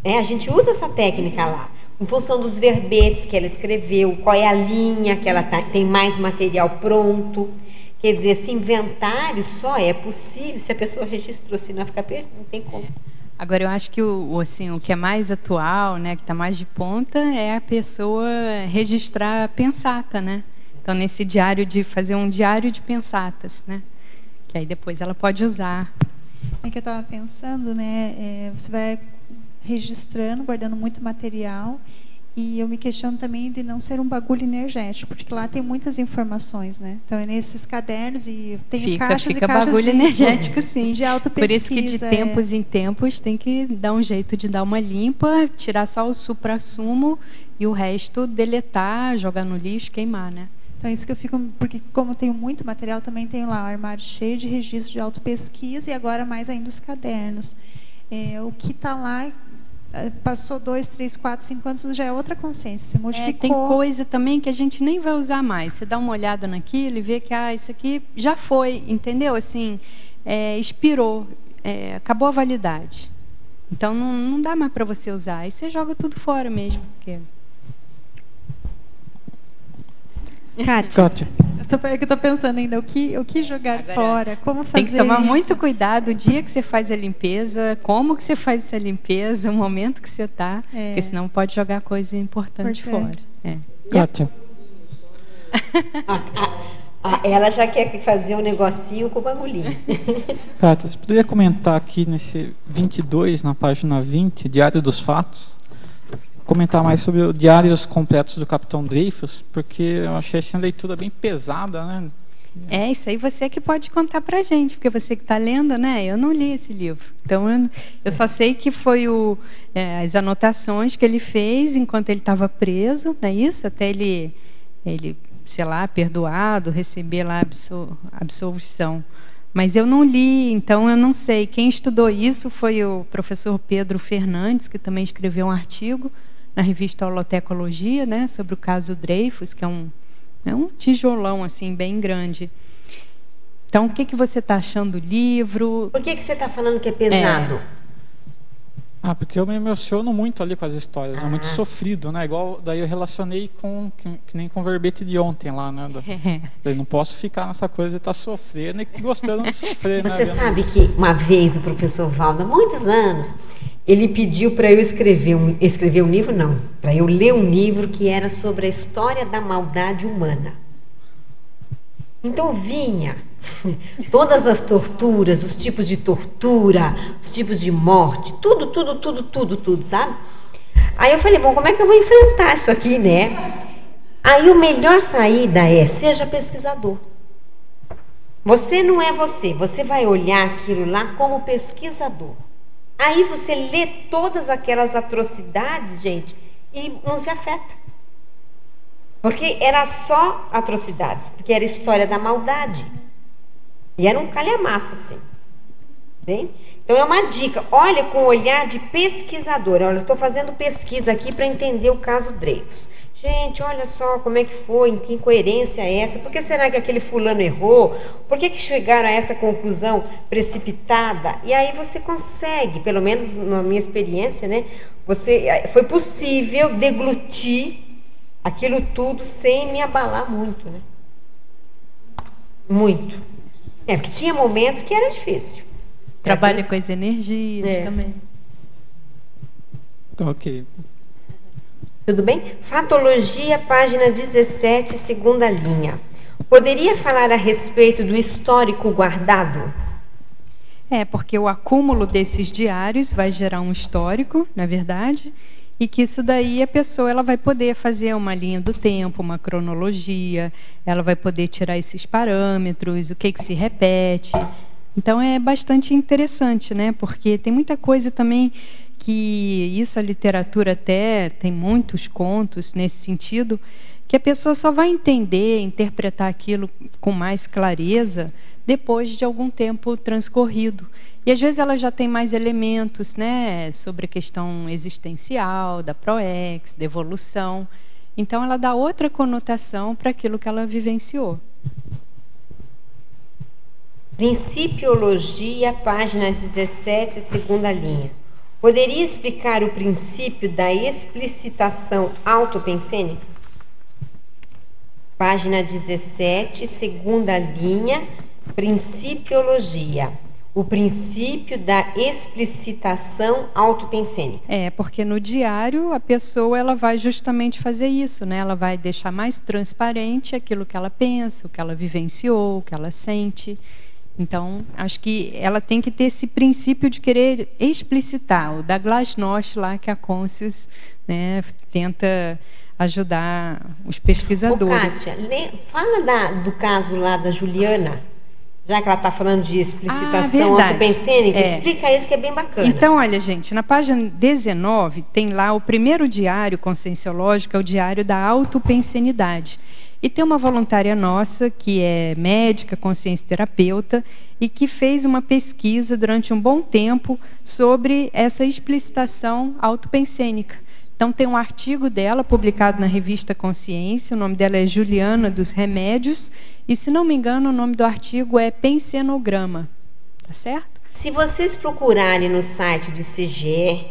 A gente usa essa técnica lá. Em função dos verbetes que ela escreveu, qual é a linha que ela tem mais material pronto. Quer dizer, esse inventário só é possível se a pessoa registrou, senão fica perdido, não tem como. Agora, eu acho que o que é mais atual, né, que está mais de ponta, é a pessoa registrar pensata, né? Então, nesse diário, de fazer um diário de pensatas, né? Que aí depois ela pode usar. É que eu estava pensando, né? Você vai registrando, guardando muito material. E eu me questiono também de não ser um bagulho energético, porque lá tem muitas informações, né? Então, é nesses cadernos e tem caixas e caixas bagulho energético, sim. De autopesquisa. Por isso que de tempos em tempos tem que dar um jeito de dar uma limpa, tirar só o suprassumo e o resto deletar, jogar no lixo, queimar, né? Então, isso que eu fico... Porque como eu tenho muito material, também tenho lá um armário cheio de registro de autopesquisa e agora mais ainda os cadernos. O que está lá... Passou 2, 3, 4, 5 anos, já é outra consciência, você modificou. Tem coisa também que a gente nem vai usar mais. Você dá uma olhada naquilo e vê que isso aqui já foi, entendeu? Assim, expirou, acabou a validade. Então, não dá mais para você usar. Aí você joga tudo fora mesmo. Porque... Kátia. Eu estou pensando ainda o que jogar fora, como fazer isso. Tem que tomar isso. muito cuidado o dia que você faz a limpeza, como que você faz essa limpeza, o momento que você está, porque senão pode jogar coisa importante fora. Kátia. Ela já quer fazer um negocinho com o bagulhinho. Kátia, você poderia comentar aqui nesse 22, na página 20, Diário dos Fatos, comentar mais sobre o Diários Completos do Capitão Dreyfus, porque eu achei essa leitura bem pesada, né? Isso aí você que pode contar pra gente, porque você que está lendo, né? Eu não li esse livro. Então, eu só sei que foi as anotações que ele fez enquanto ele estava preso, não é isso? Até ele, sei lá, perdoado, receber lá a absolvição. Mas eu não li, então eu não sei. Quem estudou isso foi o professor Pedro Fernandes, que também escreveu um artigo na revista Holotecologia, né, sobre o caso Dreyfus, que é um tijolão assim bem grande. Então, o que você está achando do livro? Por que você está falando que é pesado? Porque eu me emociono muito ali com as histórias, é muito sofrido, né? Igual, daí eu relacionei que nem com o verbete de ontem lá, né? Daí não posso ficar nessa coisa de estar sofrendo e gostando de sofrer. Você sabe que uma vez o professor Valdo, há muitos anos, ele pediu para eu escrever um livro, não, para eu ler um livro que era sobre a história da maldade humana. Então vinha todas as torturas, os tipos de tortura, os tipos de morte, tudo, sabe? Aí eu falei, bom, como é que eu vou enfrentar isso aqui, né? Aí a melhor saída seja pesquisador. Você não é você vai olhar aquilo lá como pesquisador. Aí você lê todas aquelas atrocidades, gente, e não se afeta. Porque era só atrocidades, porque era história da maldade. E era um calhamaço, assim. Bem? Então é uma dica, olha com o olhar de pesquisador. Olha, eu estou fazendo pesquisa aqui para entender o caso Dreyfus. Gente, olha só como é que foi, que incoerência é essa? Por que será que aquele fulano errou? Por que chegaram a essa conclusão precipitada? E aí você consegue, pelo menos na minha experiência, né? Foi possível deglutir aquilo tudo sem me abalar muito, né? Muito. Porque tinha momentos que era difícil. Trabalha com as energias também. Então, ok. Tudo bem? Fatologia, página 17, segunda linha. Poderia falar a respeito do histórico guardado? Porque o acúmulo desses diários vai gerar um histórico, na verdade, e que isso daí a pessoa ela vai poder fazer uma linha do tempo, uma cronologia, ela vai poder tirar esses parâmetros, o que se repete. Então é bastante interessante, né? Porque tem muita coisa também que isso a literatura até tem muitos contos nesse sentido, que a pessoa só vai entender, interpretar aquilo com mais clareza depois de algum tempo transcorrido. E às vezes ela já tem mais elementos, né, sobre a questão existencial, da proex, da evolução. Então ela dá outra conotação para aquilo que ela vivenciou. Principiologia, página 17, segunda linha. Poderia explicar o princípio da explicitação autopensênica? Página 17, segunda linha, Principiologia. O princípio da explicitação autopensênica. Porque no diário a pessoa ela vai justamente fazer isso, né? Ela vai deixar mais transparente aquilo que ela pensa, o que ela vivenciou, o que ela sente. Então, acho que ela tem que ter esse princípio de querer explicitar, o da Glasnost lá que a Conscius, né, tenta ajudar os pesquisadores. Kátia, fala do caso lá da Juliana, já que ela está falando de explicitação autopensênica, explica isso que é bem bacana. Então, olha, gente, na página 19 tem lá o primeiro diário conscienciológico, é o diário da autopensenidade. E tem uma voluntária nossa, que é médica, consciência-terapeuta, e que fez uma pesquisa durante um bom tempo sobre essa explicitação autopensênica. Então, tem um artigo dela publicado na revista Consciência, o nome dela é Juliana dos Remédios, e, se não me engano, o nome do artigo é Pensenograma. Tá certo? Se vocês procurarem no site de CGE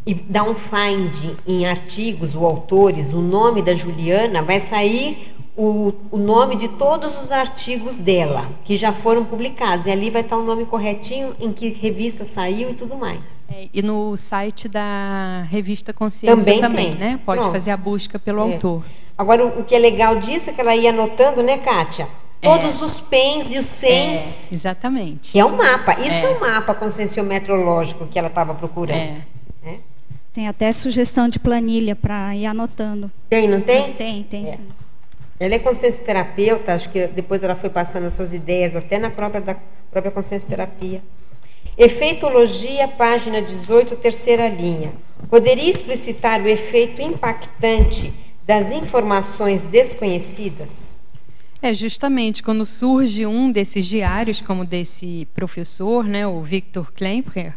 e dar um find em artigos ou autores, o nome da Juliana, vai sair o nome de todos os artigos dela, que já foram publicados. E ali vai estar o nome corretinho, em que revista saiu e tudo mais. E no site da revista Consciência também, né? Pode fazer a busca pelo autor. Agora, o que é legal disso é que ela ia anotando, né, Kátia? Todos os PENs e os SENs. Exatamente. Que é um mapa. Isso é um mapa conscienciometrológico que ela estava procurando. Tem até sugestão de planilha para ir anotando. Tem, não tem? Mas tem sim. Ela é consciencioterapeuta, acho que depois ela foi passando essas ideias até na própria consciencioterapia. Efeitologia, página 18, terceira linha. Poderia explicitar o efeito impactante das informações desconhecidas? Justamente quando surge um desses diários, como desse professor, né, o Viktor Klemperer,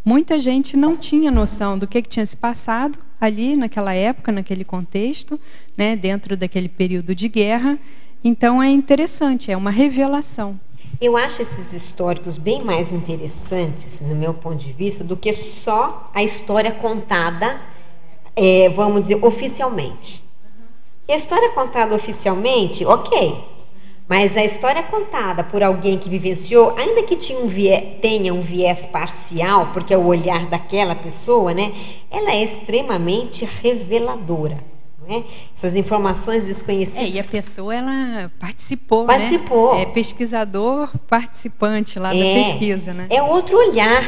muita gente não tinha noção do que tinha se passado ali naquela época, naquele contexto, né, dentro daquele período de guerra. Então é interessante, é uma revelação. Eu acho esses históricos bem mais interessantes, no meu ponto de vista, do que só a história contada, vamos dizer, oficialmente. E a história contada oficialmente, ok. Mas a história contada por alguém que vivenciou, ainda que tenha um viés parcial, porque é o olhar daquela pessoa, né? Ela é extremamente reveladora. Né? Essas informações desconhecidas. E a pessoa, ela participou, né? É pesquisador participante lá da pesquisa, né? É outro olhar.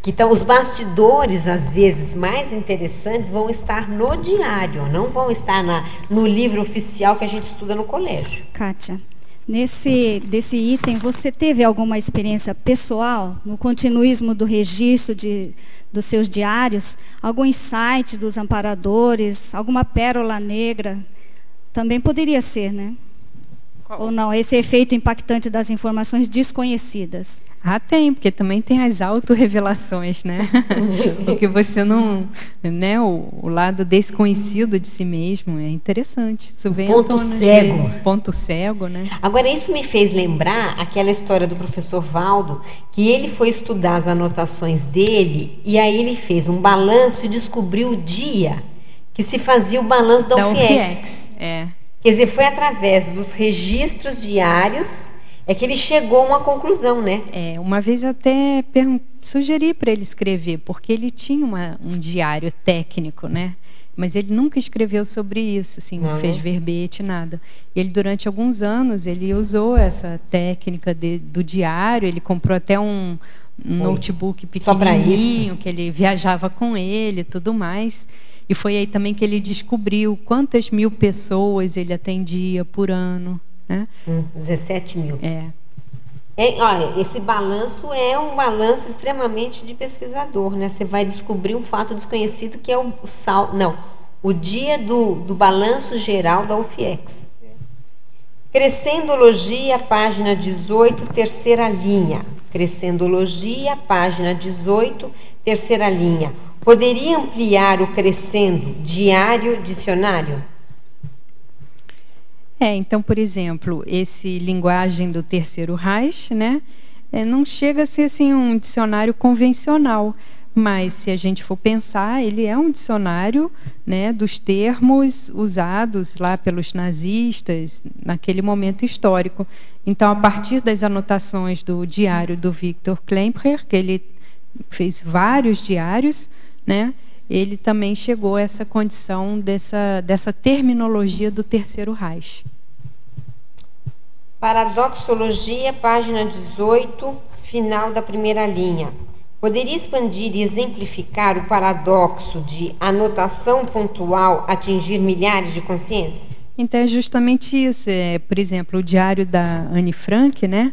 Então, os bastidores, às vezes, mais interessantes vão estar no diário, não vão estar no livro oficial que a gente estuda no colégio. Kátia, desse item, você teve alguma experiência pessoal no continuismo do registro dos seus diários? Algum insight dos amparadores? Alguma pérola negra? Também poderia ser, né? Ou não, esse efeito impactante das informações desconhecidas? Tem, porque também tem as autorrevelações, né? Porque você não... né? O lado desconhecido de si mesmo é interessante. Isso vem ponto cego. Vezes, ponto cego, né? Agora, isso me fez lembrar aquela história do professor Valdo, que ele foi estudar as anotações dele, e aí ele fez um balanço e descobriu o dia que se fazia o balanço da UFIEX. Quer dizer, foi através dos registros diários que ele chegou a uma conclusão, né? Uma vez até sugeri para ele escrever, porque ele tinha um diário técnico, né? Mas ele nunca escreveu sobre isso, assim, não fez verbete, nada. Ele, durante alguns anos, ele usou essa técnica do diário, ele comprou até um notebook pequenininho, que ele viajava com ele e tudo mais. E foi aí também que ele descobriu quantas mil pessoas ele atendia por ano. Né? 17 mil. Olha, esse balanço é um balanço extremamente de pesquisador. Né? Você vai descobrir um fato desconhecido que é o dia do balanço geral da UFIEX. Crescendologia, página 18, terceira linha. Crescendologia, página 18, terceira linha. Poderia ampliar o crescendo diário dicionário? Então, por exemplo, esse linguagem do Terceiro Reich, né, não chega a ser assim, um dicionário convencional, mas se a gente for pensar, ele é um dicionário, né, dos termos usados lá pelos nazistas naquele momento histórico. Então, a partir das anotações do diário do Viktor Klemperer, que ele fez vários diários, né, ele também chegou a essa condição dessa terminologia do Terceiro Reich. Paradoxologia, página 18, final da primeira linha. Poderia expandir e exemplificar o paradoxo de anotação pontual atingir milhares de consciências? Então, é justamente isso. Por exemplo, o diário da Anne Frank, né?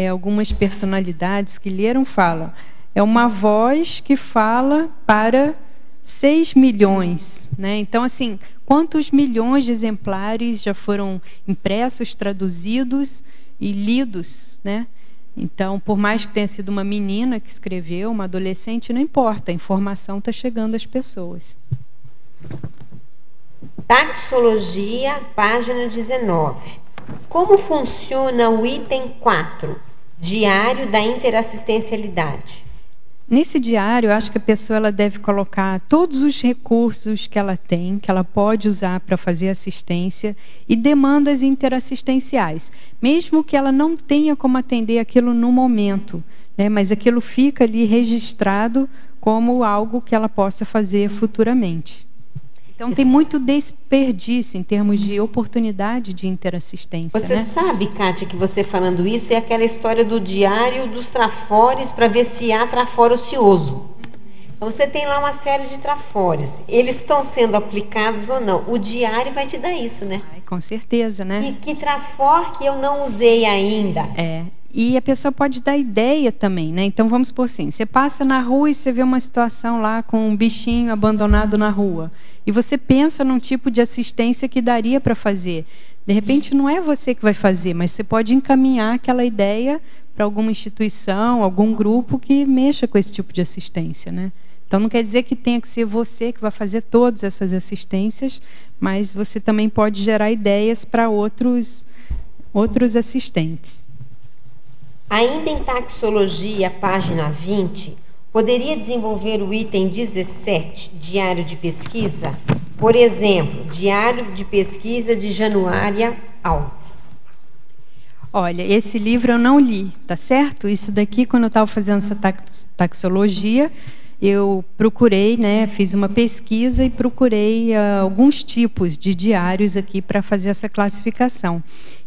Algumas personalidades que leram falam. É uma voz que fala para 6 milhões. Né? Então, assim, quantos milhões de exemplares já foram impressos, traduzidos e lidos, né? Então, por mais que tenha sido uma menina que escreveu, uma adolescente, não importa, a informação está chegando às pessoas. Taxologia, página 19. Como funciona o item 4, Diário da Interassistencialidade? Nesse diário, eu acho que a pessoa ela deve colocar todos os recursos que ela tem, que ela pode usar para fazer assistência e demandas interassistenciais, mesmo que ela não tenha como atender aquilo no momento, né? Mas aquilo fica ali registrado como algo que ela possa fazer futuramente. Então, tem muito desperdício em termos de oportunidade de interassistência. Você sabe, Kátia, que você falando isso é aquela história do diário dos trafores para ver se há trafora ocioso. Então, você tem lá uma série de trafores. Eles estão sendo aplicados ou não. O diário vai te dar isso, né? Ai, com certeza, né? E que trafor que eu não usei ainda. E a pessoa pode dar ideia também, né? Então, vamos supor assim, você passa na rua e você vê uma situação lá com um bichinho abandonado na rua. E você pensa num tipo de assistência que daria para fazer. De repente, não é você que vai fazer, mas você pode encaminhar aquela ideia para alguma instituição, algum grupo que mexa com esse tipo de assistência, né? Então, não quer dizer que tenha que ser você que vai fazer todas essas assistências, mas você também pode gerar ideias para outros assistentes. Ainda em taxologia, página 20, poderia desenvolver o item 17, diário de pesquisa? Por exemplo, diário de pesquisa de Januária Alves. Olha, esse livro eu não li, tá certo? Isso daqui, quando eu estava fazendo essa taxologia, eu procurei, né, fiz uma pesquisa e procurei alguns tipos de diários aqui para fazer essa classificação.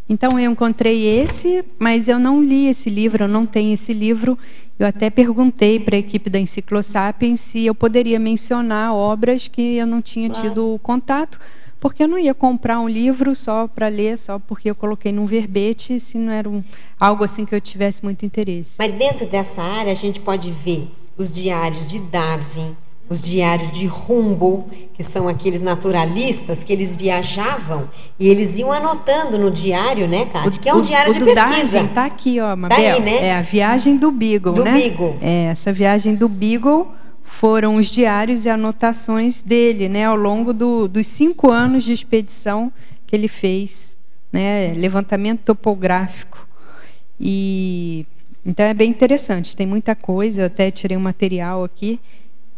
Então, eu encontrei esse, mas eu não li esse livro, eu não tenho esse livro. Eu até perguntei para a equipe da Enciclosapiens se eu poderia mencionar obras que eu não tinha tido contato, porque eu não ia comprar um livro só para ler, só porque eu coloquei num verbete, se não era algo assim que eu tivesse muito interesse. Mas dentro dessa área a gente pode ver os diários de Darwin, os diários de Humboldt, que são aqueles naturalistas que eles viajavam e eles iam anotando no diário, né, Cátia? Que é um diário de pesquisa. Darwin tá aqui, ó, Mabel. Tá aí, né? É a viagem do Beagle, né? Beagle. Essa viagem do Beagle foram os diários e anotações dele, né, ao longo dos 5 anos de expedição que ele fez, né, levantamento topográfico. E então é bem interessante, tem muita coisa, eu até tirei um material aqui,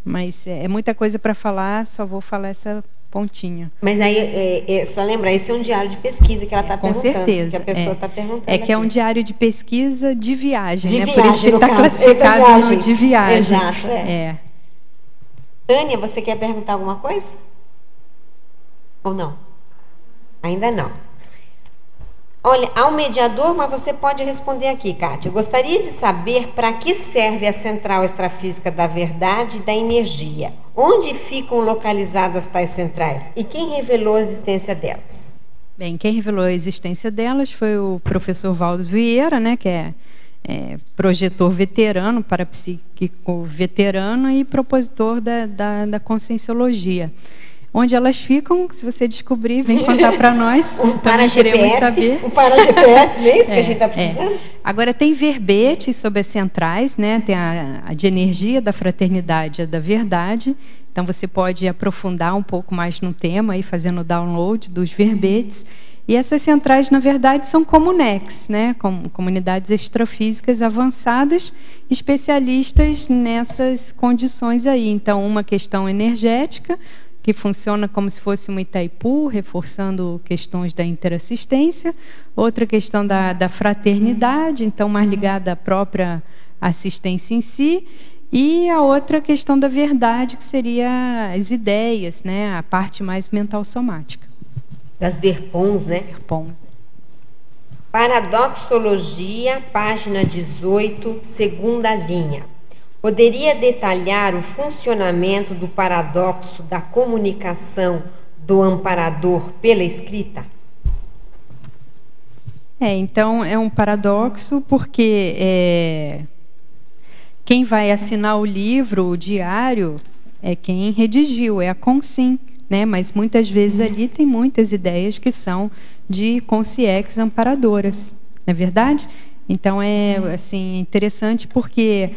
mas é muita coisa para falar, só vou falar essa pontinha. Mas aí, só lembrar, esse é um diário de pesquisa que ela está perguntando. Com certeza. Que a pessoa está perguntando. É que aqui. É um diário de pesquisa de viagem, de né? viagem, por isso que ele está classificado no de viagem. Exato, Tânia, você quer perguntar alguma coisa? Ou não? Ainda não. Olha, há um mediador, mas você pode responder aqui, Kátia. Eu gostaria de saber para que serve a central extrafísica da verdade e da energia. Onde ficam localizadas tais centrais? E quem revelou a existência delas? Bem, quem revelou a existência delas foi o professor Valdo Vieira, né, que é projetor veterano, parapsíquico veterano e propositor da conscienciologia. Onde elas ficam, se você descobrir, vem contar para nós. Um para-GPS, não é isso que a gente está precisando? Agora, tem verbetes sobre as centrais, né? Tem a de energia, da fraternidade e da verdade. Então, você pode aprofundar um pouco mais no tema, aí, fazendo o download dos verbetes. E essas centrais, na verdade, são comunex, né? Comunidades extrafísicas avançadas, especialistas nessas condições aí. Então, uma questão energética, que funciona como se fosse uma Itaipu, reforçando questões da interassistência. Outra questão da fraternidade, então mais ligada à própria assistência em si. E a outra questão da verdade, que seria as ideias, né? A parte mais mental somática. Das Verpons, né? Verpons. Paradoxologia, página 18, segunda linha. Poderia detalhar o funcionamento do paradoxo da comunicação do amparador pela escrita? Então, é um paradoxo porque quem vai assinar o livro, o diário, é quem redigiu, é a consim, né? Mas muitas vezes ali tem muitas ideias que são de consciex amparadoras, não é verdade? Então, assim, interessante porque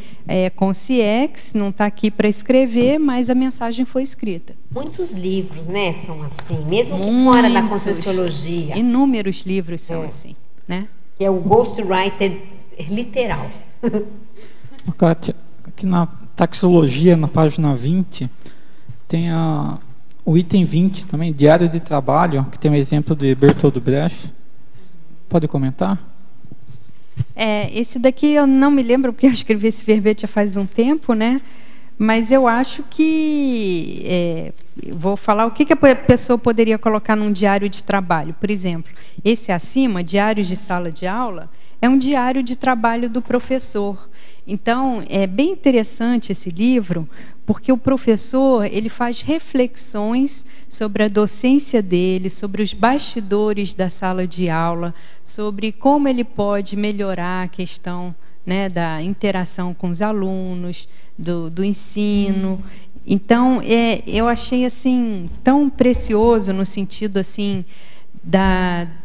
consciex não está aqui para escrever, mas a mensagem foi escrita. Muitos livros, né, são assim, mesmo que fora da conscienciologia. Inúmeros livros são assim, né? Que é o ghostwriter literal. Kátia, aqui na taxologia, na página 20, tem o item 20 também, diário de trabalho, que tem um exemplo de Bertolt Brecht. Pode comentar? Esse daqui eu não me lembro, porque eu escrevi esse verbete já faz um tempo, né? Mas eu acho que... vou falar o que a pessoa poderia colocar num diário de trabalho. Por exemplo, esse acima, diários de sala de aula, é um diário de trabalho do professor. Então, é bem interessante esse livro, porque o professor ele faz reflexões sobre a docência dele, sobre os bastidores da sala de aula, sobre como ele pode melhorar a questão, né, da interação com os alunos, do ensino. Então, eu achei assim tão precioso no sentido assim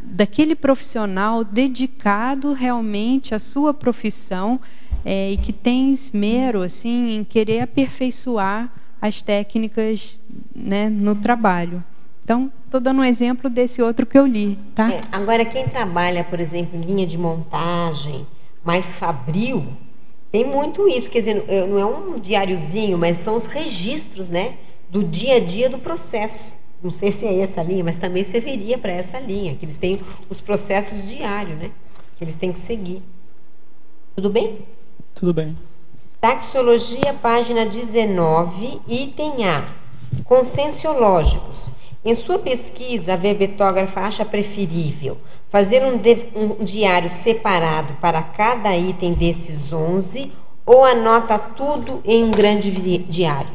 daquele profissional dedicado realmente à sua profissão, e que tem esmero assim em querer aperfeiçoar as técnicas, né, no trabalho. Então, estou dando um exemplo desse outro que eu li, tá? Agora, quem trabalha, por exemplo, em linha de montagem, mais fabril, tem muito isso. Quer dizer, não é um diáriozinho, mas são os registros, né, do dia a dia do processo. Não sei se é essa linha, mas também serviria para essa linha, que eles têm os processos diários, né, que eles têm que seguir. Tudo bem? Tudo bem. Taxologia, página 19, item A. Conscienciológicos. Em sua pesquisa, a verbetógrafa acha preferível fazer um diário separado para cada item desses 11 ou anota tudo em um grande diário?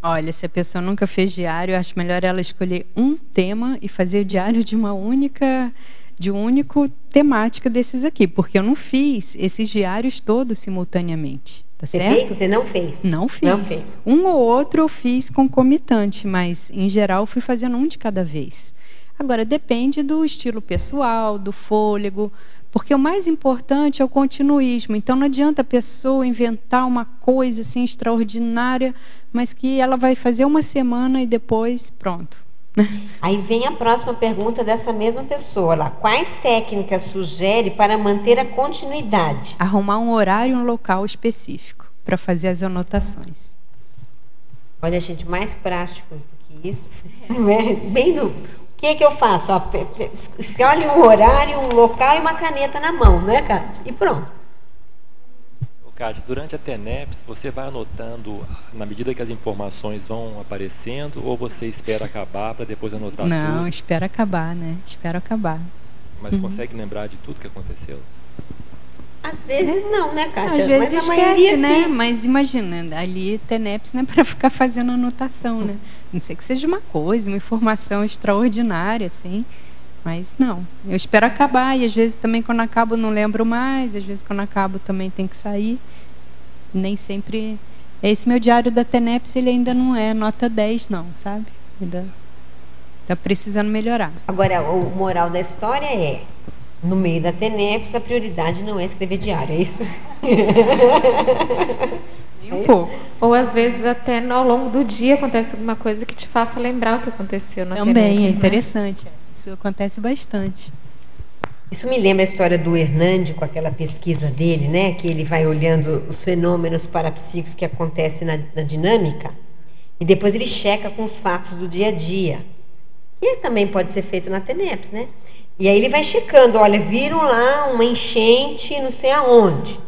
Olha, se a pessoa nunca fez diário, eu acho melhor ela escolher um tema e fazer o diário de um único temática desses aqui, porque eu não fiz esses diários todos simultaneamente, tá certo? Você fez? Você não fez? Não fiz. Não fez. Um ou outro eu fiz concomitante, mas em geral fui fazendo um de cada vez. Agora, depende do estilo pessoal, do fôlego, porque o mais importante é o continuismo. Então não adianta a pessoa inventar uma coisa assim extraordinária, mas que ela vai fazer uma semana e depois pronto. Aí vem a próxima pergunta dessa mesma pessoa lá. Quais técnicas sugere para manter a continuidade? Arrumar um horário e um local específico para fazer as anotações. Olha, gente, mais prático do que isso. Não é? Bem do... O que é que eu faço? Ó, escolhe um horário, um local e uma caneta na mão, né, Cátia? E pronto. Cátia, durante a TENEPS, você vai anotando na medida que as informações vão aparecendo ou você espera acabar para depois anotar tudo? Não, espera acabar, né? Espero acabar. Mas consegue lembrar de tudo que aconteceu? Às vezes não, né, Cátia? Às vezes mas a esquece, maioria, né? sim. Mas imagina, ali TENEPS não é para ficar fazendo anotação, né? Não sei que seja uma coisa, uma informação extraordinária, assim. Mas não, eu espero acabar e às vezes também quando acabo não lembro mais, às vezes quando acabo também tem que sair. Nem sempre... Esse meu diário da TENEPS, ele ainda não é nota 10 não, sabe? Ainda está precisando melhorar. Agora, o moral da história é, no meio da TENEPS, a prioridade não é escrever diário, é isso? Um pouco. Ou às vezes até ao longo do dia acontece alguma coisa que te faça lembrar o que aconteceu na TENEPS. Também, é interessante. Né? Isso acontece bastante. Isso me lembra a história do Hernandi com aquela pesquisa dele, né? Que ele vai olhando os fenômenos parapsíquicos que acontecem na dinâmica e depois ele checa com os fatos do dia a dia. Que também pode ser feito na TENEPS, né? E aí ele vai checando, olha, viram lá uma enchente não sei aonde.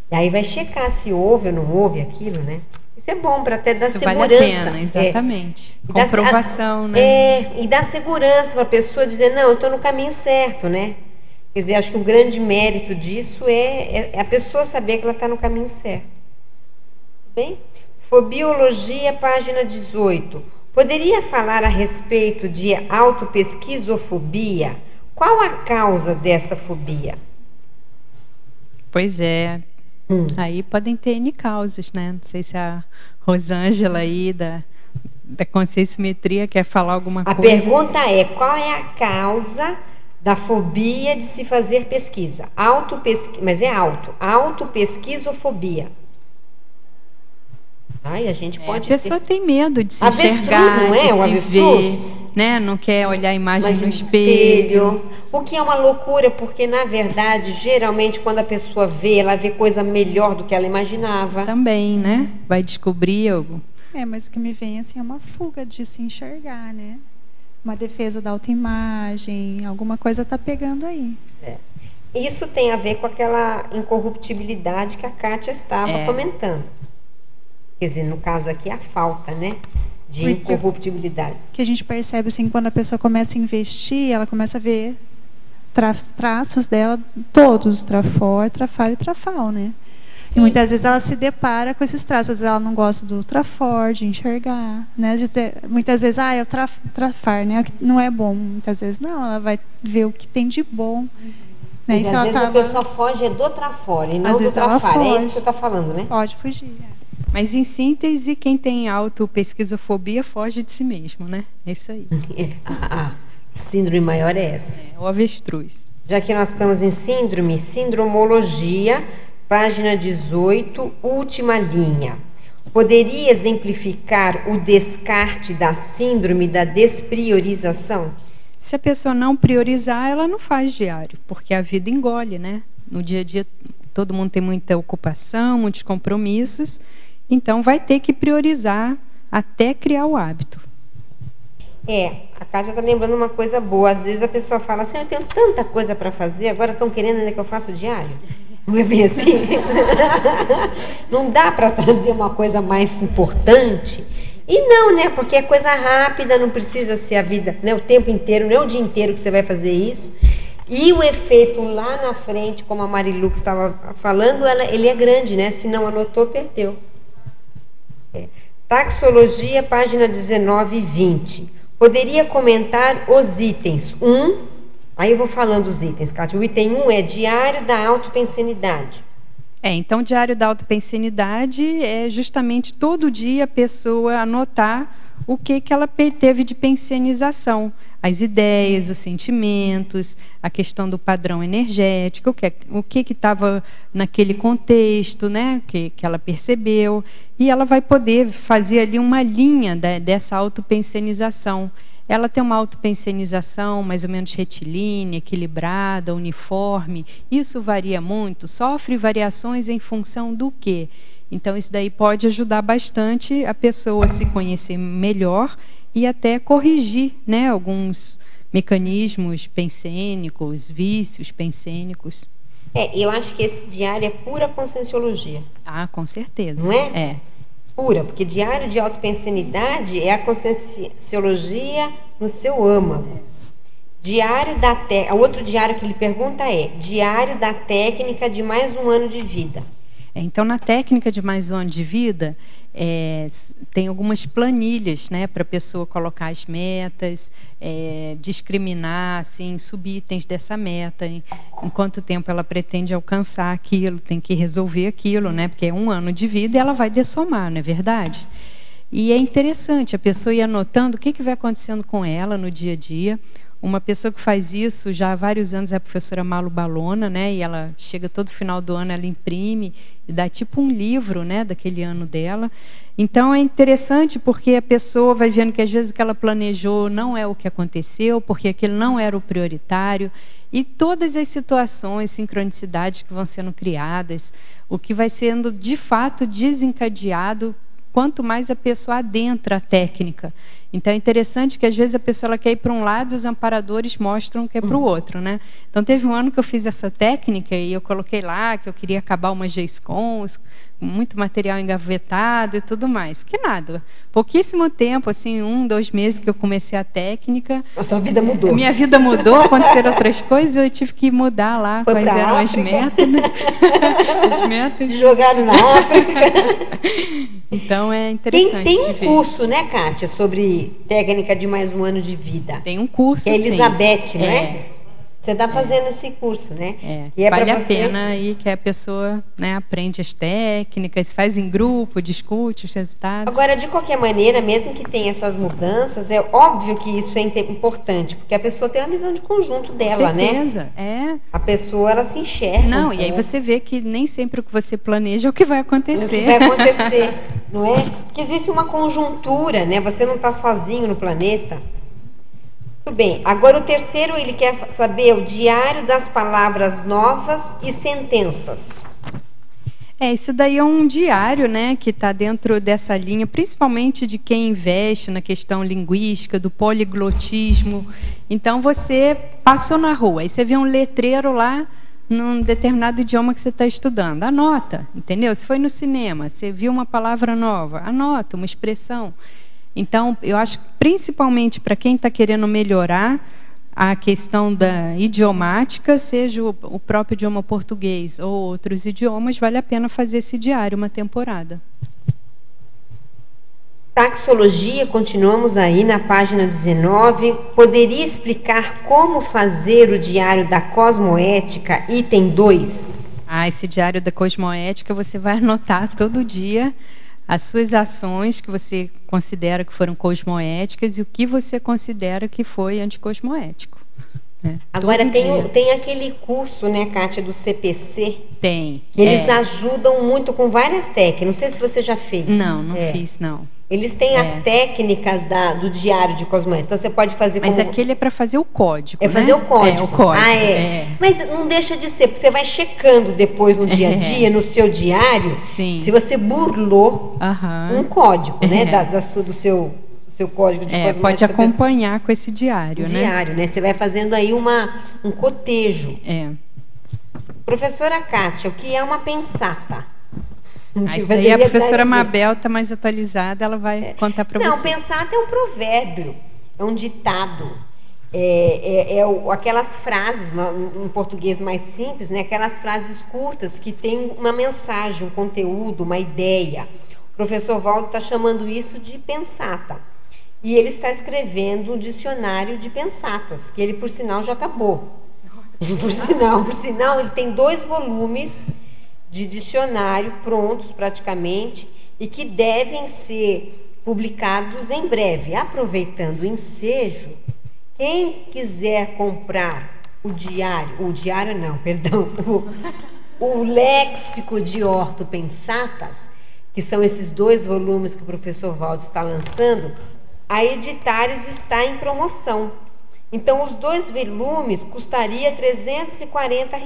E aí vai checar se houve ou não houve aquilo, né? Isso é bom para até dar isso segurança. Vale a pena, exatamente. Comprovação, né? E dar segurança para a pessoa dizer, não, eu estou no caminho certo, né? Quer dizer, acho que o grande mérito disso é a pessoa saber que ela está no caminho certo. Bem? Fobiologia, página 18. Poderia falar a respeito de autopesquisofobia? Qual a causa dessa fobia? Pois é. Aí podem ter N causas, né? Não sei se a Rosângela aí da conscienciometria quer falar alguma coisa. A pergunta é, qual é a causa da fobia de se fazer pesquisa? Mas é autopesquisofobia. Ai, a gente pode... A pessoa tem medo de se avestruz, enxergar, não é? de O se avestruz? ver, né? Não quer olhar a imagem no espelho. O que é uma loucura, porque, na verdade, geralmente, quando a pessoa vê, ela vê coisa melhor do que ela imaginava. Também, né? Vai descobrir algo. Mas o que me vem assim, é uma fuga de se enxergar, né? Uma defesa da autoimagem, alguma coisa está pegando aí. Isso tem a ver com aquela incorruptibilidade que a Kátia estava comentando. Quer dizer, no caso aqui, a falta, né, de incorruptibilidade. Que a gente percebe assim, quando a pessoa começa a investir, ela começa a ver traços dela, todos, trafor, trafar e trafal, né? E muitas vezes ela se depara com esses traços. Às vezes ela não gosta do trafor, de enxergar, né? Muitas vezes, é o trafar, né? Não é bom. Muitas vezes não, ela vai ver o que tem de bom. Né? Mas às vezes a pessoa foge do trafor e não do trafar. É isso que você está falando, né? Pode fugir. Mas, em síntese, quem tem autopesquisofobia foge de si mesmo, né? É isso aí. Síndrome maior é essa. O avestruz. Já que nós estamos em síndrome, sindromologia, página 18, última linha. Poderia exemplificar o descarte da síndrome da despriorização? Se a pessoa não priorizar, ela não faz diário, porque a vida engole, né? No dia a dia, todo mundo tem muita ocupação, muitos compromissos, então vai ter que priorizar até criar o hábito. A Kátia está lembrando uma coisa boa. Às vezes a pessoa fala assim, eu tenho tanta coisa para fazer, agora estão querendo ainda que eu faça diário? Não é bem assim? Não dá para trazer uma coisa mais importante? E não, né? Porque é coisa rápida, não precisa ser a vida, né? O tempo inteiro, não é o dia inteiro que você vai fazer isso. E o efeito lá na frente, como a Marilu que estava falando, ele é grande, né? Se não anotou, perdeu. Taxologia, página 19 e 20. Poderia comentar os itens. Aí eu vou falando os itens, Kátia. O item 1 é diário da autopensenidade. Então, o diário da autopensenidade é justamente todo dia a pessoa anotar o que ela teve de pensionização. As ideias, os sentimentos, a questão do padrão energético, o que estava naquele contexto, né, que ela percebeu. E ela vai poder fazer ali uma linha dessa autopensionização. Ela tem uma autopensionização mais ou menos retilínea, equilibrada, uniforme. Isso varia muito, sofre variações em função do quê? Então, isso daí pode ajudar bastante a pessoa a se conhecer melhor e até corrigir, né, alguns mecanismos pensênicos, vícios pensênicos. Eu acho que esse diário é pura conscienciologia. Com certeza. Não é? Pura, porque diário de autopensenidade é a conscienciologia no seu âmago. Diário da outro diário que ele pergunta é diário da técnica de mais um ano de vida. Então, na técnica de mais um ano de vida, tem algumas planilhas, né, para a pessoa colocar as metas, discriminar assim, subitens dessa meta, em quanto tempo ela pretende alcançar aquilo, tem que resolver aquilo, né, porque é um ano de vida e ela vai dessomar, não é verdade? E é interessante a pessoa ir anotando o que vai acontecendo com ela no dia a dia. Uma pessoa que faz isso já há vários anos é a professora Malu Balona, né? E ela chega todo final do ano, ela imprime e dá tipo um livro, né, daquele ano dela. Então é interessante porque a pessoa vai vendo que às vezes o que ela planejou não é o que aconteceu, porque aquilo não era o prioritário. E todas as situações, sincronicidades que vão sendo criadas, o que vai sendo de fato desencadeado quanto mais a pessoa adentra a técnica. Então é interessante que às vezes a pessoa ela quer ir para um lado e os amparadores mostram que é para o outro, né? Então teve um ano que eu fiz essa técnica e eu coloquei lá que eu queria acabar umas GESCONs, muito material engavetado e tudo mais. Que nada, pouquíssimo tempo, assim, 1, 2 meses que eu comecei a técnica. A sua vida mudou. A minha vida mudou, aconteceram outras coisas, eu tive que mudar lá quais eram as metas. As metas. Te jogaram na África. Então é interessante. Tem um curso, né, Kátia, sobre técnica de mais um ano de vida. Tem um curso, sim. É Elizabeth, sim. Né? Você está fazendo esse curso, né? E vale a pena aí que a pessoa, né, aprende as técnicas, faz em grupo, discute os resultados. Agora, de qualquer maneira, mesmo que tenha essas mudanças, é óbvio que isso é importante, porque a pessoa tem uma visão de conjunto dela, né? Com certeza, A pessoa, ela se enxerga. Não, e aí você vê que nem sempre o que você planeja é o que vai acontecer. É o que vai acontecer, não é? Porque existe uma conjuntura, né? Você não está sozinho no planeta. Muito bem, agora o terceiro ele quer saber o diário das palavras novas e sentenças. Isso daí é um diário, né, que está dentro dessa linha, principalmente de quem investe na questão linguística, do poliglotismo. Então você passou na rua, aí você vê um letreiro lá num determinado idioma que você está estudando, anota, entendeu? Se foi no cinema, você viu uma palavra nova, anota, uma expressão. Então, eu acho que principalmente para quem está querendo melhorar, a questão da idiomática, seja o próprio idioma português ou outros idiomas, vale a pena fazer esse diário uma temporada. Taxologia, continuamos aí na página 19. Poderia explicar como fazer o diário da cosmoética, item 2? Esse diário da cosmoética você vai anotar todo dia as suas ações que você considera que foram cosmoéticas e o que você considera que foi anticosmoético. Agora tem aquele curso, né, Kátia, do CPC? Tem. Eles ajudam muito com várias técnicas. Não sei se você já fez. Não fiz, não. Eles têm as técnicas do diário de cosmoética. Então você pode fazer Mas aquele é para fazer o código, fazer o código. O código. Mas não deixa de ser, porque você vai checando depois no dia a dia, no seu diário, se você burlou um código, né, do seu código de cosmoética. Pode acompanhar com esse diário, né? Diário, né? Você vai fazendo aí um cotejo. Professora Kátia, o que é uma pensata? Isso daí a professora Mabel está mais atualizada, ela vai contar para você. Não, pensata é um provérbio, é um ditado. Aquelas frases, em português mais simples, né? Aquelas frases curtas que têm uma mensagem, um conteúdo, uma ideia. O professor Valdo está chamando isso de pensata. E ele está escrevendo um dicionário de pensatas, que ele, por sinal, já acabou. Por sinal, ele tem 2 volumes de dicionário prontos praticamente e que devem ser publicados em breve. Aproveitando o ensejo, quem quiser comprar o léxico de ortopensatas, que são esses 2 volumes que o professor Valdo está lançando, a Editares está em promoção. Então, os 2 volumes custaria R$ 340.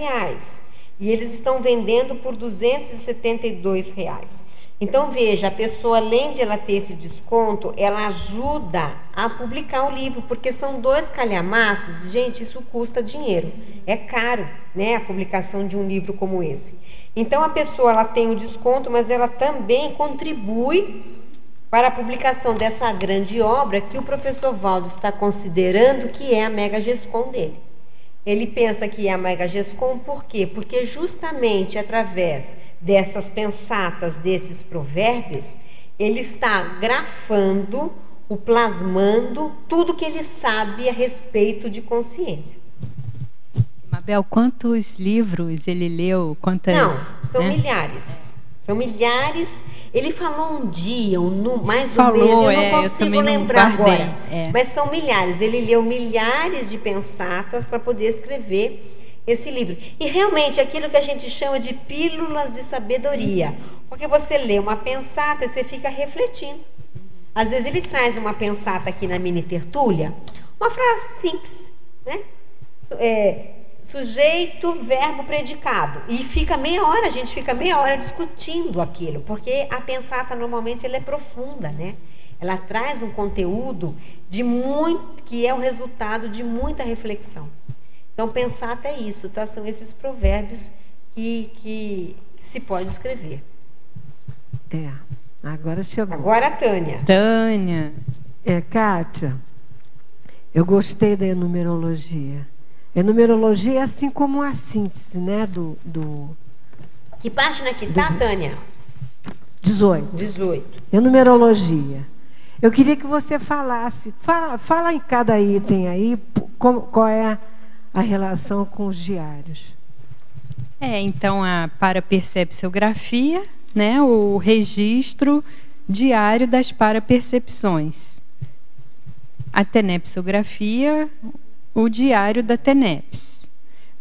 E eles estão vendendo por R$ 272. Então, veja, a pessoa, além de ela ter esse desconto, ela ajuda a publicar o livro, porque são 2 calhamaços. Gente, isso custa dinheiro. É caro, né, a publicação de um livro como esse. Então, a pessoa, ela tem o desconto, mas ela também contribui para a publicação dessa grande obra que o professor Valdo está considerando que é a Mega Gescom dele. Ele pensa que é a Mega Gescom, por quê? Porque justamente através dessas pensatas, desses provérbios, ele está grafando, plasmando tudo que ele sabe a respeito de consciência. Mabel, quantos livros ele leu? Não, são milhares. São milhares. Ele falou um dia, mais ou menos, eu não consigo lembrar agora. Mas são milhares. Ele leu milhares de pensatas para poder escrever esse livro. E realmente, aquilo que a gente chama de pílulas de sabedoria. Porque você lê uma pensata e você fica refletindo. Às vezes ele traz uma pensata aqui na mini tertúlia, uma frase simples, né? Sujeito, verbo, predicado. E fica meia hora, a gente fica meia hora discutindo aquilo, porque a pensata normalmente ela é profunda, né? Ela traz um conteúdo que é o resultado de muita reflexão. Então, pensata é isso, tá? São esses provérbios que se pode escrever. Agora chegou. Agora a Tânia. Kátia, eu gostei da numerologia. A numerologia é assim como a síntese, né? Que página que tá, Tânia? 18. É numerologia. Eu queria que você falasse, fala em cada item aí, qual é a relação com os diários. Então, a parapercepciografia, né? O registro diário das parapercepções. A tenepsografia, o diário da TENEPS.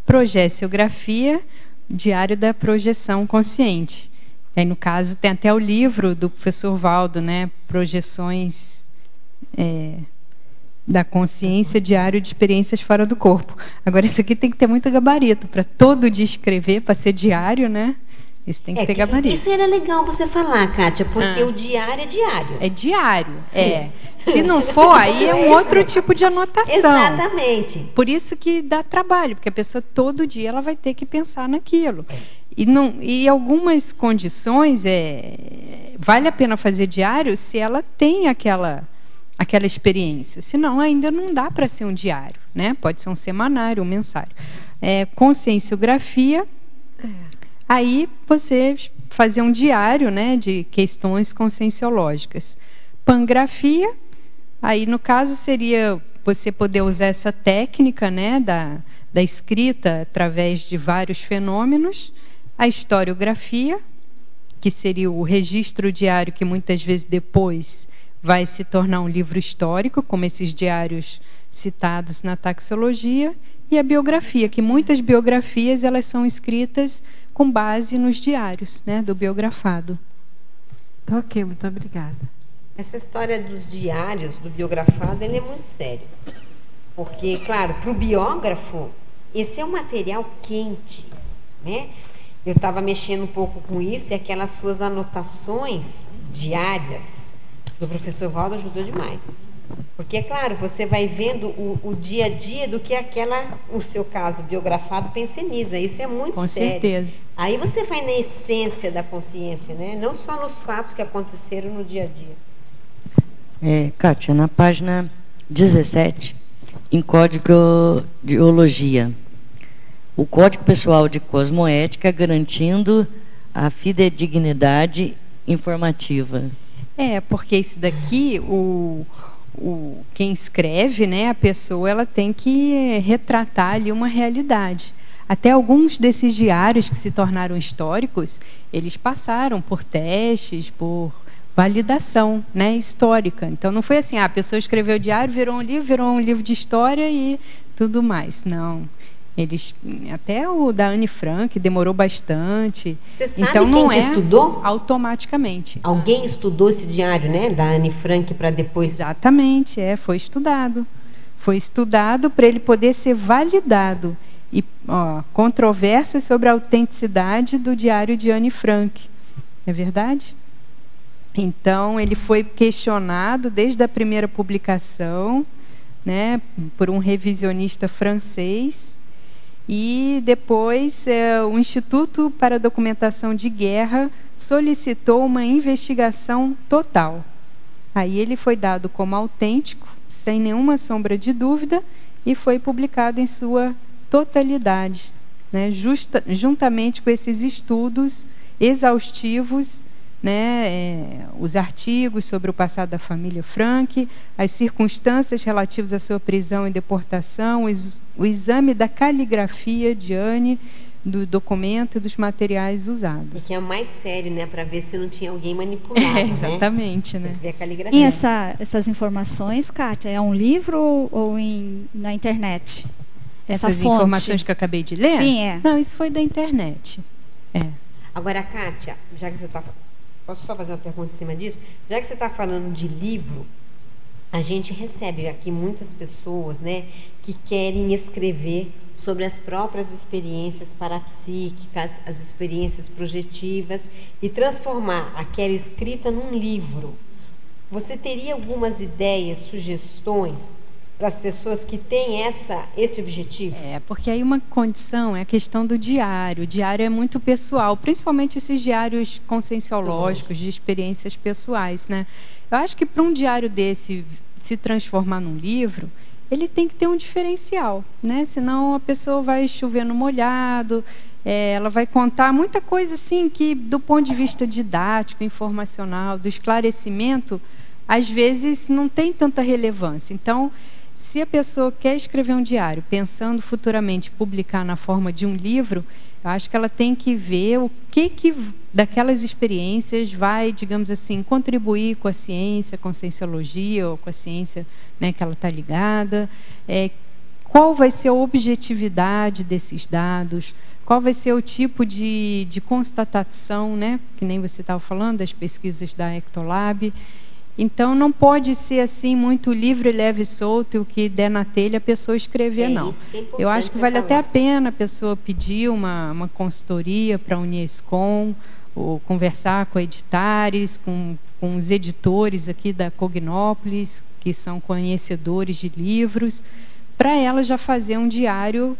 Projeciografia, diário da projeção consciente. Aí, no caso, tem até o livro do professor Valdo, né? Projeções da consciência, diário de experiências fora do corpo. Agora, isso aqui tem que ter muito gabarito para todo dia escrever, para ser diário, né? Isso tem que ter gabarito. Isso era legal você falar, Kátia, porque o diário é diário. É diário, Se não for, aí é um outro tipo de anotação. Exatamente. Por isso que dá trabalho, porque a pessoa todo dia ela vai ter que pensar naquilo. E algumas condições, vale a pena fazer diário se ela tem aquela experiência. Senão, ainda não dá para ser um diário, né? Pode ser um semanário, um mensário. Conscienciografia, aí você fazer um diário, né, de questões conscienciológicas. Pangrafia, aí no caso seria você poder usar essa técnica, né, da escrita através de vários fenômenos. A historiografia, que seria o registro diário que muitas vezes depois vai se tornar um livro histórico, como esses diários citados na taxologia. E a biografia, que muitas biografias elas são escritas com base nos diários, né, do biografado. Ok, muito obrigada. Essa história dos diários, do biografado, ele é muito sério. Porque, claro, para o biógrafo, esse é um material quente, né? Eu estava mexendo um pouco com isso, e aquelas suas anotações diárias do professor Valdo ajudou demais. Porque, é claro, você vai vendo o dia a dia do que o seu caso biografado penseniza. Isso é muito com sério. Certeza. Aí você vai na essência da consciência, né? Não só nos fatos que aconteceram no dia a dia. Kátia, na página 17, em Código de Ologia, o Código Pessoal de Cosmoética garantindo a fidedignidade informativa. Porque isso daqui, quem escreve, né, a pessoa, ela tem que retratar ali uma realidade. Até alguns desses diários que se tornaram históricos, eles passaram por testes, por validação, né, histórica. Então não foi assim, a pessoa escreveu o diário, virou um livro de história e tudo mais. Não. Até o da Anne Frank demorou bastante. Você sabe então, quem não que estudou? Automaticamente. Alguém estudou esse diário, né, da Anne Frank, para depois... Exatamente, foi estudado. Foi estudado para ele poder ser validado. E controvérsias sobre a autenticidade do diário de Anne Frank. É verdade? Então, ele foi questionado desde a primeira publicação, né, por um revisionista francês. E depois o Instituto para a Documentação de Guerra solicitou uma investigação total. Aí ele foi dado como autêntico, sem nenhuma sombra de dúvida, e foi publicado em sua totalidade, né, juntamente com esses estudos exaustivos, né, os artigos sobre o passado da família Frank, as circunstâncias relativas à sua prisão e deportação, o exame da caligrafia de Anne, do documento e dos materiais usados. E que é mais sério, né, para ver se não tinha alguém manipulado. Exatamente, né? Ver a caligrafia. E essas informações, Kátia, é um livro ou na internet? Essas informações que eu acabei de ler? Sim, é. Não, isso foi da internet. Agora, Kátia, já que você está... Posso só fazer uma pergunta em cima disso? Já que você está falando de livro, a gente recebe aqui muitas pessoas, né, que querem escrever sobre as próprias experiências parapsíquicas, as experiências projetivas, e transformar aquela escrita num livro. Você teria algumas ideias, sugestões para as pessoas que têm esse objetivo? Porque aí uma condição é a questão do diário. O diário é muito pessoal, principalmente esses diários conscienciológicos, de experiências pessoais, né? Eu acho que para um diário desse se transformar num livro, ele tem que ter um diferencial, né? Senão a pessoa vai chover no molhado, ela vai contar muita coisa assim que, do ponto de vista didático, informacional, do esclarecimento, às vezes não tem tanta relevância. Então, se a pessoa quer escrever um diário, pensando futuramente publicar na forma de um livro, eu acho que ela tem que ver o que daquelas experiências vai, digamos assim, contribuir com a ciência, com a cienciologia, ou com a ciência, né, que ela está ligada, qual vai ser a objetividade desses dados, qual vai ser o tipo de constatação, né, que nem você estava falando, das pesquisas da Ectolab. Então, não pode ser assim muito livre, leve e solto, e o que der na telha a pessoa escrever, não. Eu acho que vale até a pena a pessoa pedir uma consultoria para a Unescom, ou conversar com editares, com os editores aqui da Cognópolis, que são conhecedores de livros, para ela já fazer um diário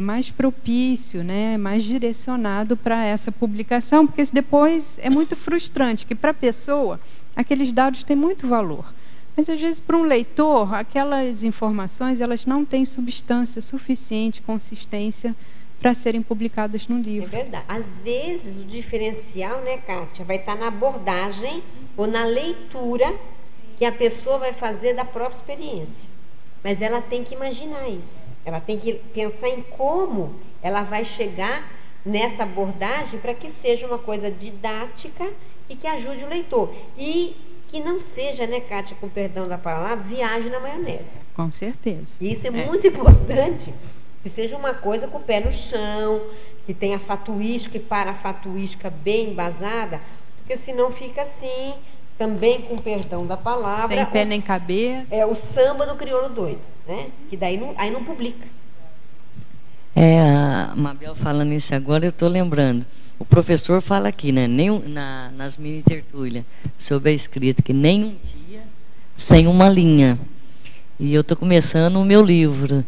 mais propício, né, mais direcionado para essa publicação, porque depois é muito frustrante, que para a pessoa aqueles dados têm muito valor, Mas, às vezes, para um leitor, aquelas informações elas não têm substância suficiente, consistência, para serem publicadas no livro. É verdade. Às vezes, o diferencial, né, Kátia, vai estar na abordagem ou na leitura que a pessoa vai fazer da própria experiência. Mas ela tem que imaginar isso. Ela tem que pensar em como ela vai chegar nessa abordagem para que seja uma coisa didática e que ajude o leitor. E que não seja, né, Kátia, com perdão da palavra, viagem na maionese. Com certeza. Isso é muito importante, que seja uma coisa com o pé no chão, que tenha fatuística e parafatuística bem embasada, porque senão fica assim, também com perdão da palavra. Sem pé nem cabeça. É o samba do crioulo doido, né? Que daí aí não publica. A Mabel falando isso agora, eu estou lembrando. O professor fala aqui, né, nas mini tertúlias, sobre a escrita, que nem um dia sem uma linha. E eu estou começando o meu livro.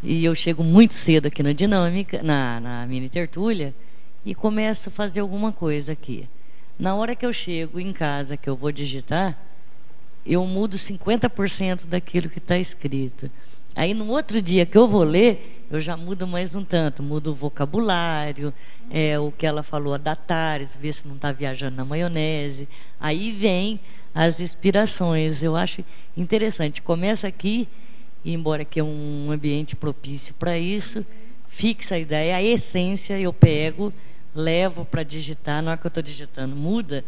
E eu chego muito cedo aqui na dinâmica, na mini tertúlia, e começo a fazer alguma coisa aqui. Na hora que eu chego em casa, que eu vou digitar, eu mudo 50% daquilo que está escrito. Aí, no outro dia que eu vou ler, eu já mudo mais um tanto, mudo o vocabulário, o que ela falou, a datares, ver se não está viajando na maionese. Aí vem as inspirações. Eu acho interessante. Começa aqui, e embora que é um ambiente propício para isso, fixa a ideia, a essência eu pego, levo para digitar, na hora que eu estou digitando, muda,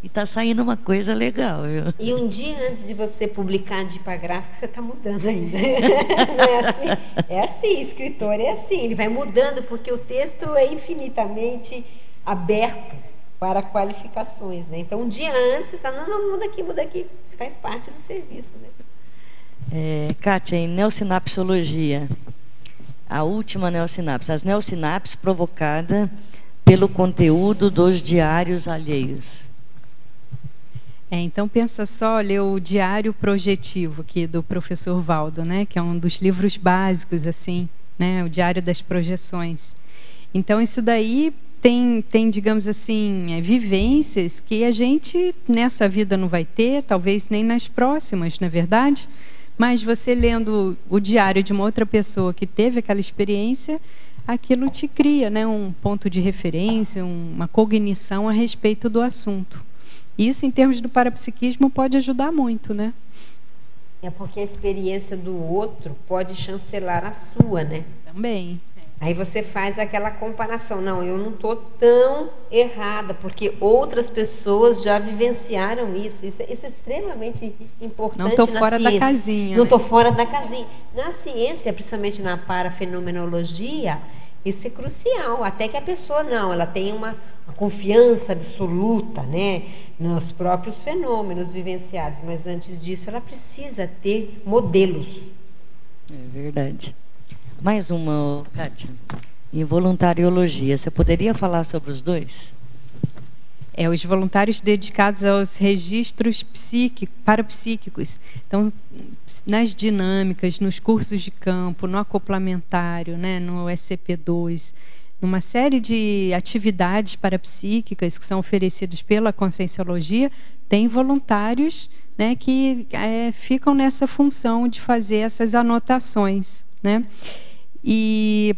e está saindo uma coisa legal. Viu? E um dia antes de você publicar de tipagráfico, você está mudando ainda. Não é assim? É assim, escritor é assim, ele vai mudando, porque o texto é infinitamente aberto para qualificações, né? Então, um dia antes, você está, não, muda aqui. Isso faz parte do serviço, né? Kátia, em neossinapsologia, a última neossinapse, as neossinapses provocadas pelo conteúdo dos diários alheios. Então pensa só, ler o Diário Projetivo aqui do professor Valdo, né, que é um dos livros básicos, assim, né, o Diário das Projeções. Então isso daí tem digamos assim, vivências que a gente nessa vida não vai ter, talvez nem nas próximas, não é verdade? Mas você lendo o diário de uma outra pessoa que teve aquela experiência, aquilo te cria, né, um ponto de referência, uma cognição a respeito do assunto. Isso, em termos do parapsiquismo, pode ajudar muito, né? É porque a experiência do outro pode chancelar a sua, né? Também. Aí você faz aquela comparação. Não, eu não estou tão errada, porque outras pessoas já vivenciaram isso. Isso é extremamente importante. Não estou fora da casinha. Não estou fora da casinha. Na ciência, principalmente na parafenomenologia, isso é crucial. Até que a pessoa ela tem uma confiança absoluta, né, nos próprios fenômenos vivenciados. Mas antes disso, ela precisa ter modelos. É verdade. Mais uma, Kátia. Em voluntariologia, você poderia falar sobre os dois? Os voluntários dedicados aos registros parapsíquicos. Então, nas dinâmicas, nos cursos de campo, no acoplamentário, né, no SCP-2, numa série de atividades parapsíquicas que são oferecidas pela Conscienciologia, tem voluntários, né, que ficam nessa função de fazer essas anotações, né? E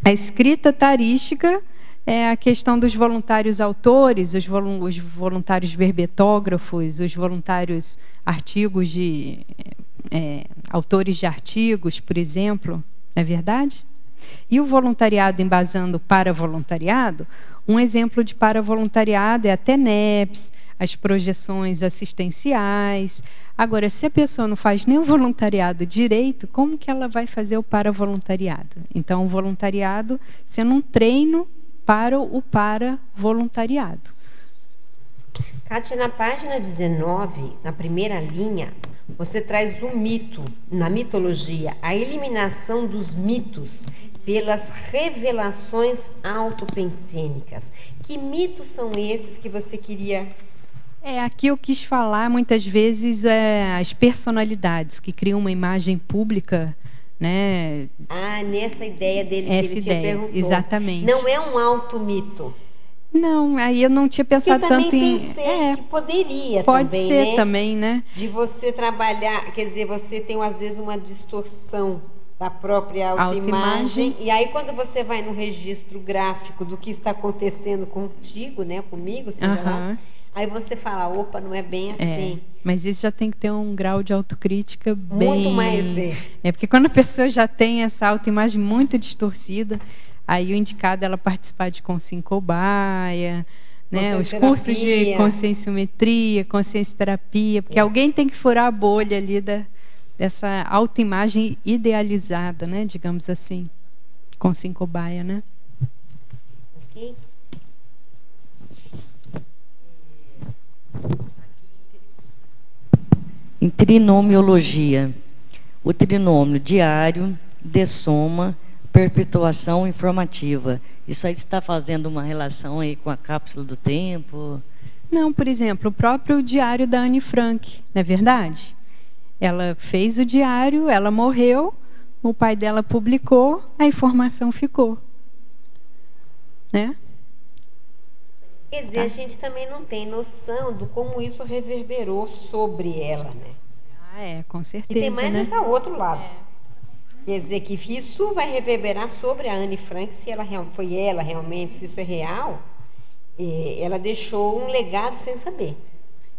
a escrita tarística é a questão dos voluntários autores, os voluntários verbetógrafos, os voluntários artigos autores de artigos, por exemplo, não é verdade? E o voluntariado embasando para voluntariado, um exemplo de para-voluntariado é a TENEPS, as projeções assistenciais. Agora, se a pessoa não faz nem o voluntariado direito, como que ela vai fazer o para-voluntariado? Então, o voluntariado sendo um treino para o para-voluntariado. Kátia, na página 19, na primeira linha, você traz um mito, na mitologia, a eliminação dos mitos pelas revelações autopensênicas. Que mitos são esses que você queria... Aqui eu quis falar, muitas vezes, as personalidades que criam uma imagem pública, né? Nessa ideia dele que Essa ele ideia, tinha perguntado. exatamente. Não é um automito. Não, aí eu não tinha pensado eu também tanto em... pensei que poderia pode também, ser né? também, né? De você trabalhar, quer dizer, você tem às vezes uma distorção da própria autoimagem. E aí quando você vai no registro gráfico do que está acontecendo contigo, né, comigo, seja lá, aí você fala, opa, não é bem assim. Mas isso já tem que ter um grau de autocrítica bem... Muito mais. Porque quando a pessoa já tem essa autoimagem muito distorcida, aí o indicado é ela participar de consciência cobaia, né, os cursos de conscienciometria, consciência terapia, porque alguém tem que furar a bolha ali dessa autoimagem idealizada, né, digamos assim, consciência cobaia, né? Ok. Em trinomiologia, o trinômio diário, dessoma, perpetuação informativa. Isso aí está fazendo uma relação aí com a cápsula do tempo? Não, por exemplo, o próprio diário da Anne Frank, não é verdade? Ela fez o diário, ela morreu, o pai dela publicou, a informação ficou. Né? Quer dizer, a gente também não tem noção do como isso reverberou sobre ela, né? Com certeza. E tem mais esse outro lado. Quer dizer, que isso vai reverberar sobre a Anne Frank, se ela foi ela realmente, se isso é real. Ela deixou um legado sem saber.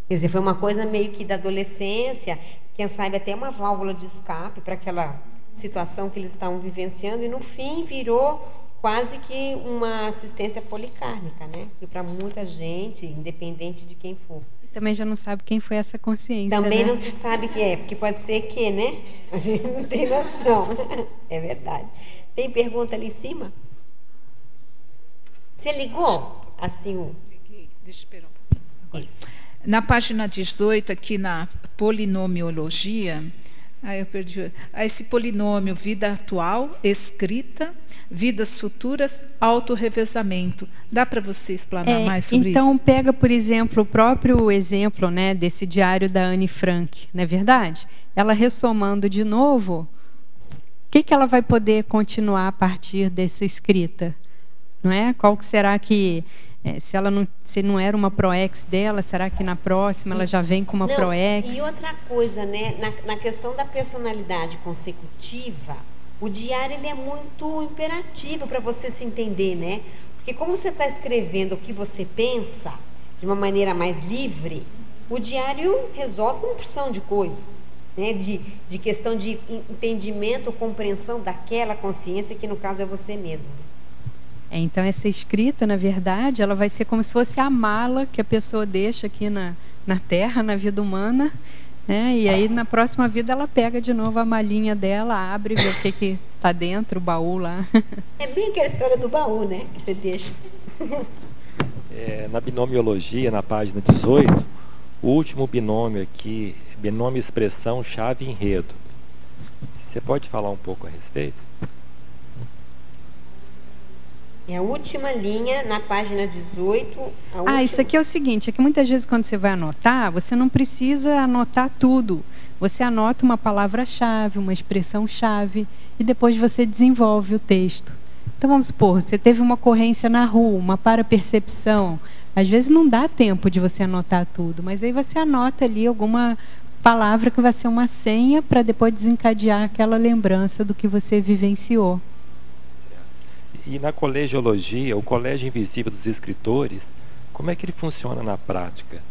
Quer dizer, foi uma coisa meio que da adolescência, quem sabe até uma válvula de escape para aquela situação que eles estavam vivenciando, e no fim virou quase que uma assistência policármica, né? E para muita gente, independente de quem for. Também já não sabe quem foi essa consciência, também, né? não se sabe quem é, porque pode ser que, né? A gente não tem noção. É verdade. Tem pergunta ali em cima? Você ligou? Assim, Deixa eu esperar um pouquinho. Na página 18, aqui na polinomiologia, eu perdi. Esse polinômio, vida atual, escrita, vidas futuras, autorrevezamento. Dá para você explanar mais sobre isso? Então, pega, por exemplo, o próprio exemplo, né, desse diário da Anne Frank, não é verdade? Ela ressomando de novo, o que ela vai poder continuar a partir dessa escrita? Não é? Qual que será que... se não era uma proex dela, será que na próxima ela já vem com uma proex? E outra coisa, né? Na questão da personalidade consecutiva, o diário ele é muito imperativo para você se entender, né? Porque como você está escrevendo o que você pensa de uma maneira mais livre, o diário resolve uma porção de coisa, né? De questão de entendimento, compreensão daquela consciência que no caso é você mesmo. Então, essa escrita, na verdade, ela vai ser como se fosse a mala que a pessoa deixa aqui na Terra, na vida humana, né? E aí, na próxima vida, ela pega de novo a malinha dela, abre, vê o que está dentro, o baú lá. É bem aquela história do baú, né? Que você deixa. Na binomiologia, na página 18, o último binômio aqui, binômio expressão, chave e enredo. Você pode falar um pouco a respeito? É a última linha na página 18. Isso aqui é o seguinte, é que muitas vezes quando você vai anotar, você não precisa anotar tudo. Você anota uma palavra-chave, uma expressão-chave, e depois você desenvolve o texto. Então vamos supor, você teve uma ocorrência na rua, uma parapercepção. Às vezes não dá tempo de você anotar tudo, mas aí você anota ali alguma palavra que vai ser uma senha para depois desencadear aquela lembrança do que você vivenciou. E na colegiologia, o Colégio Invisível dos Escritores, como é que ele funciona na prática?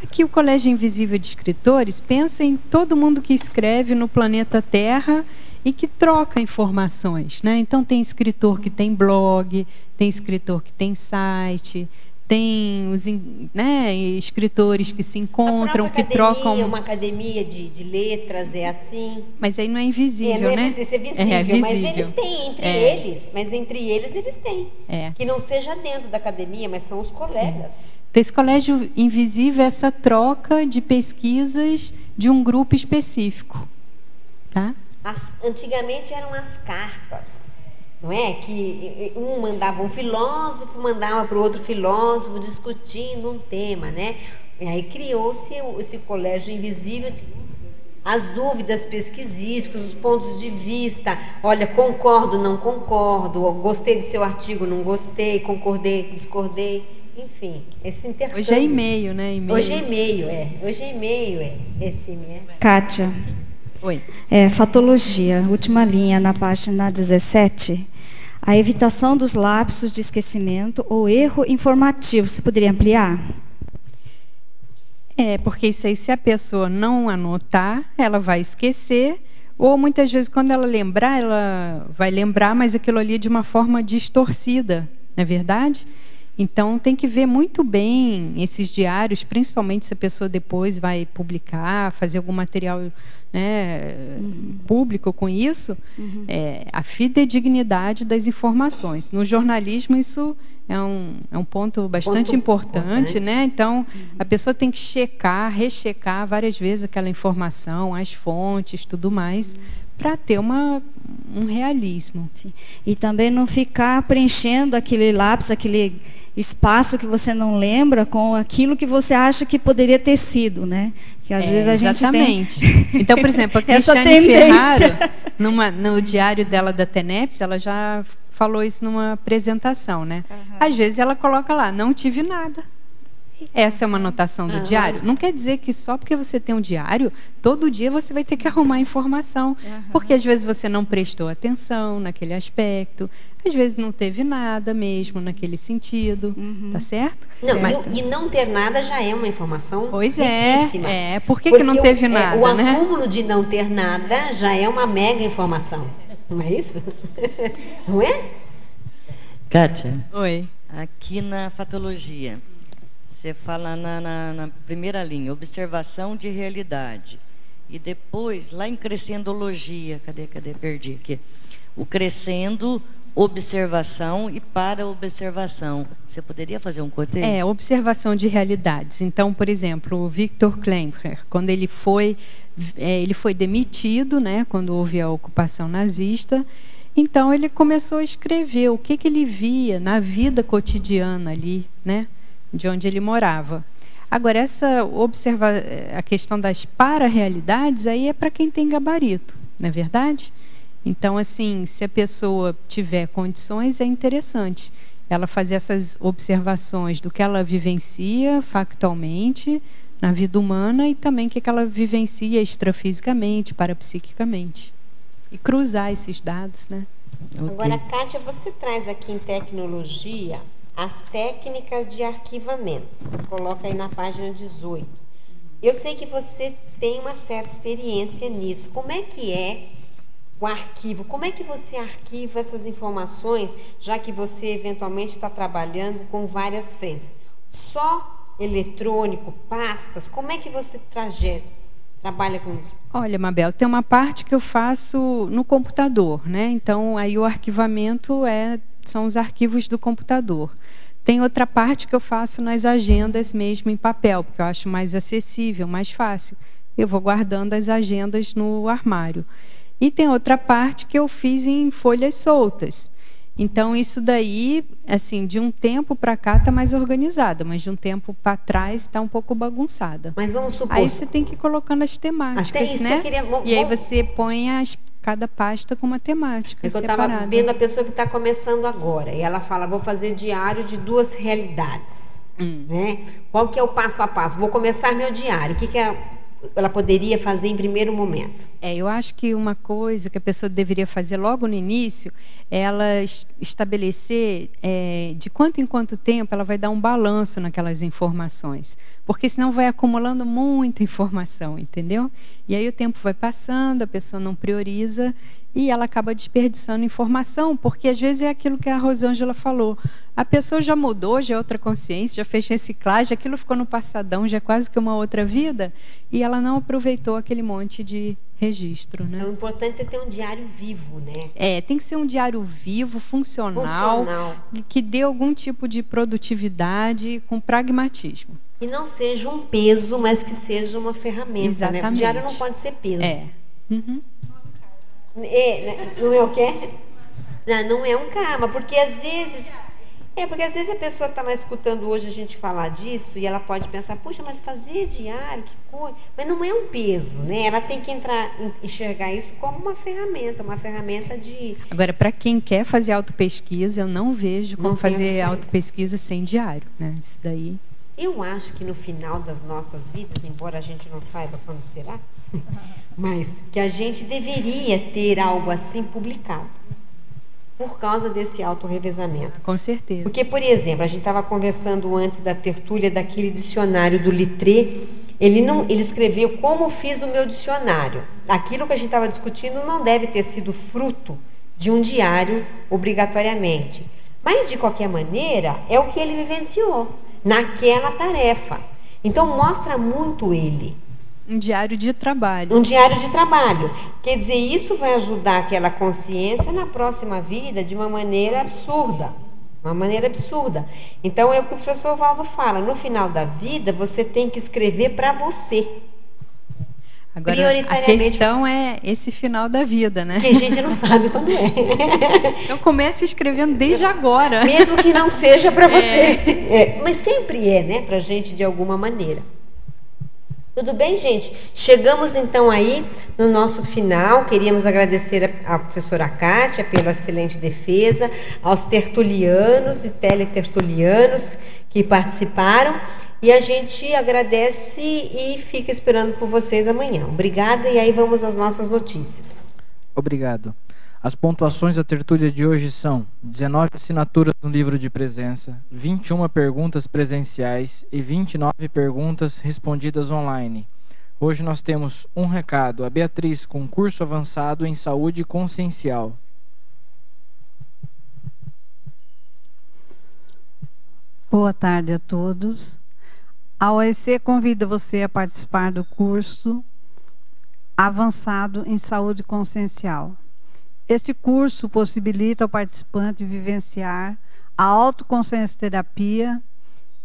Aqui o Colégio Invisível de Escritores pensa em todo mundo que escreve no planeta Terra e que troca informações, né? Então tem escritor que tem blog, tem escritor que tem site, tem os, né, escritores que se encontram, que trocam... Uma academia de letras é assim. Mas aí não é invisível, não é né? Visível, é visível, mas eles têm entre eles, eles têm. Que não seja dentro da academia, mas são os colegas. Então, esse colégio invisível é essa troca de pesquisas de um grupo específico. Tá? Antigamente eram as cartas. Não é? Que um mandava um filósofo, mandava para o outro filósofo discutindo um tema, né? E aí criou-se esse colégio invisível. as dúvidas pesquisísticas, os pontos de vista. Olha, concordo, não concordo, gostei do seu artigo, não gostei, concordei, discordei. Enfim, esse intercâmbio. Hoje é e-mail, né? Hoje é e-mail, Hoje é e-mail, esse e-mail. Kátia. Oi. Fatologia, última linha, na página 17. A evitação dos lapsos de esquecimento ou erro informativo. Você poderia ampliar? Porque isso aí, se a pessoa não anotar, ela vai esquecer, ou muitas vezes, quando ela lembrar, ela vai lembrar, mas aquilo ali de uma forma distorcida, não é verdade? Então, tem que ver muito bem esses diários, principalmente se a pessoa depois vai publicar, fazer algum material, né, público com isso, a fidedignidade das informações. No jornalismo, isso é um ponto bastante importante, né? Então, a pessoa tem que checar, rechecar várias vezes aquela informação, as fontes, tudo mais, para ter um realismo. Sim. E também não ficar preenchendo aquele lápis, aquele espaço que você não lembra com aquilo que você acha que poderia ter sido, né? Que às vezes a gente exatamente. Tem... Então, por exemplo, a Cristiane Ferraro, no diário dela da TENEPS, ela já falou isso numa apresentação, né? Às vezes ela coloca lá, não tive nada. Essa é uma anotação do diário. Não quer dizer que só porque você tem um diário, todo dia você vai ter que arrumar informação. Porque às vezes você não prestou atenção naquele aspecto, às vezes não teve nada mesmo naquele sentido, tá certo? Não, e não ter nada já é uma informação riquíssima. Por que não teve nada, o né? acúmulo de não ter nada já é uma mega informação. Não é isso? Não é? Kátia. Oi. Aqui na fatologia, você fala na primeira linha, observação de realidade. E depois, lá em crescendologia, cadê? Perdi aqui. O crescendo, observação e para observação. Você poderia fazer um cotejo? Observação de realidades. Então, por exemplo, o Viktor Klemperer, quando ele foi demitido, né, quando houve a ocupação nazista, então ele começou a escrever o que ele via na vida cotidiana ali, né, de onde ele morava. Agora, a questão das para-realidades aí é para quem tem gabarito, não é verdade? Então, assim, se a pessoa tiver condições, é interessante ela fazer essas observações do que ela vivencia factualmente na vida humana e também o que ela vivencia extrafisicamente, parapsiquicamente. E cruzar esses dados, né? Agora, Kátia, você traz aqui em tecnologia as técnicas de arquivamento. Você coloca aí na página 18. Eu sei que você tem uma certa experiência nisso. Como é que é o arquivo? Como é que você arquiva essas informações, já que você eventualmente está trabalhando com várias frentes? Só eletrônico, pastas? Como é que você trabalha com isso? Olha, Mabel, tem uma parte que eu faço no computador, né? Então, aí o arquivamento são os arquivos do computador. Tem outra parte que eu faço nas agendas mesmo em papel, porque eu acho mais acessível, mais fácil. Eu vou guardando as agendas no armário. E tem outra parte que eu fiz em folhas soltas. Então, isso daí, assim, de um tempo para cá está mais organizada, mas de um tempo para trás está um pouco bagunçada. Mas vamos supor... Aí você tem que ir colocando as temáticas, até isso, né? Que eu queria... E aí você põe cada pasta com uma temática separada. Eu estava vendo a pessoa que está começando agora, e ela fala, vou fazer diário de 2 realidades. Né? Qual que é o passo a passo? Vou começar meu diário. O que ela poderia fazer em primeiro momento? Eu acho que uma coisa que a pessoa deveria fazer logo no início é ela estabelecer de quanto em quanto tempo ela vai dar um balanço naquelas informações. Porque senão vai acumulando muita informação, entendeu? E aí o tempo vai passando, a pessoa não prioriza e ela acaba desperdiçando informação, porque às vezes é aquilo que a Rosângela falou. A pessoa já mudou, já é outra consciência, já fez reciclagem, aquilo ficou no passadão, já é quase que uma outra vida, e ela não aproveitou aquele monte de registro, né? O importante é ter um diário vivo, né? Tem que ser um diário vivo, funcional. Que dê algum tipo de produtividade com pragmatismo. E não seja um peso, mas que seja uma ferramenta. Exatamente. Né? O diário não pode ser peso. Não é o quê? Não é um karma, porque às vezes Porque às vezes a pessoa está lá escutando hoje a gente falar disso e ela pode pensar, puxa, mas fazer diário, que coisa. Mas não é um peso, né? Ela tem que enxergar isso como uma ferramenta de... Agora, para quem quer fazer autopesquisa, eu não vejo como fazer autopesquisa sem diário, né? Isso daí... Eu acho que no final das nossas vidas, embora a gente não saiba quando será, mas que a gente deveria ter algo assim publicado. Por causa desse autorrevezamento. Com certeza. Porque, por exemplo, a gente estava conversando antes da tertúlia daquele dicionário do Littré. Ele escreveu como fiz o meu dicionário. Aquilo que a gente estava discutindo não deve ter sido fruto de um diário obrigatoriamente. Mas, de qualquer maneira, é o que ele vivenciou naquela tarefa. Então, mostra muito ele. Um diário de trabalho. Um diário de trabalho. Quer dizer, isso vai ajudar aquela consciência na próxima vida de uma maneira absurda. Uma maneira absurda. Então, é o que o professor Valdo fala. No final da vida, você tem que escrever para você. Agora, a questão é esse final da vida, né? Que a gente não sabe quando é. Então, comece escrevendo desde agora. Mesmo que não seja para você. Mas sempre é, né? Para a gente, de alguma maneira. Tudo bem, gente? Chegamos então aí no nosso final. Queríamos agradecer à professora Kátia pela excelente defesa, aos tertulianos e teletertulianos que participaram. E a gente agradece e fica esperando por vocês amanhã. Obrigada, e aí vamos às nossas notícias. Obrigado. As pontuações da tertúlia de hoje são 19 assinaturas no livro de presença, 21 perguntas presenciais e 29 perguntas respondidas online. Hoje nós temos um recado. A Beatriz, com curso avançado em saúde consciencial. Boa tarde a todos. A OEC convida você a participar do curso avançado em saúde consciencial. Este curso possibilita ao participante vivenciar a autoconsciencioterapia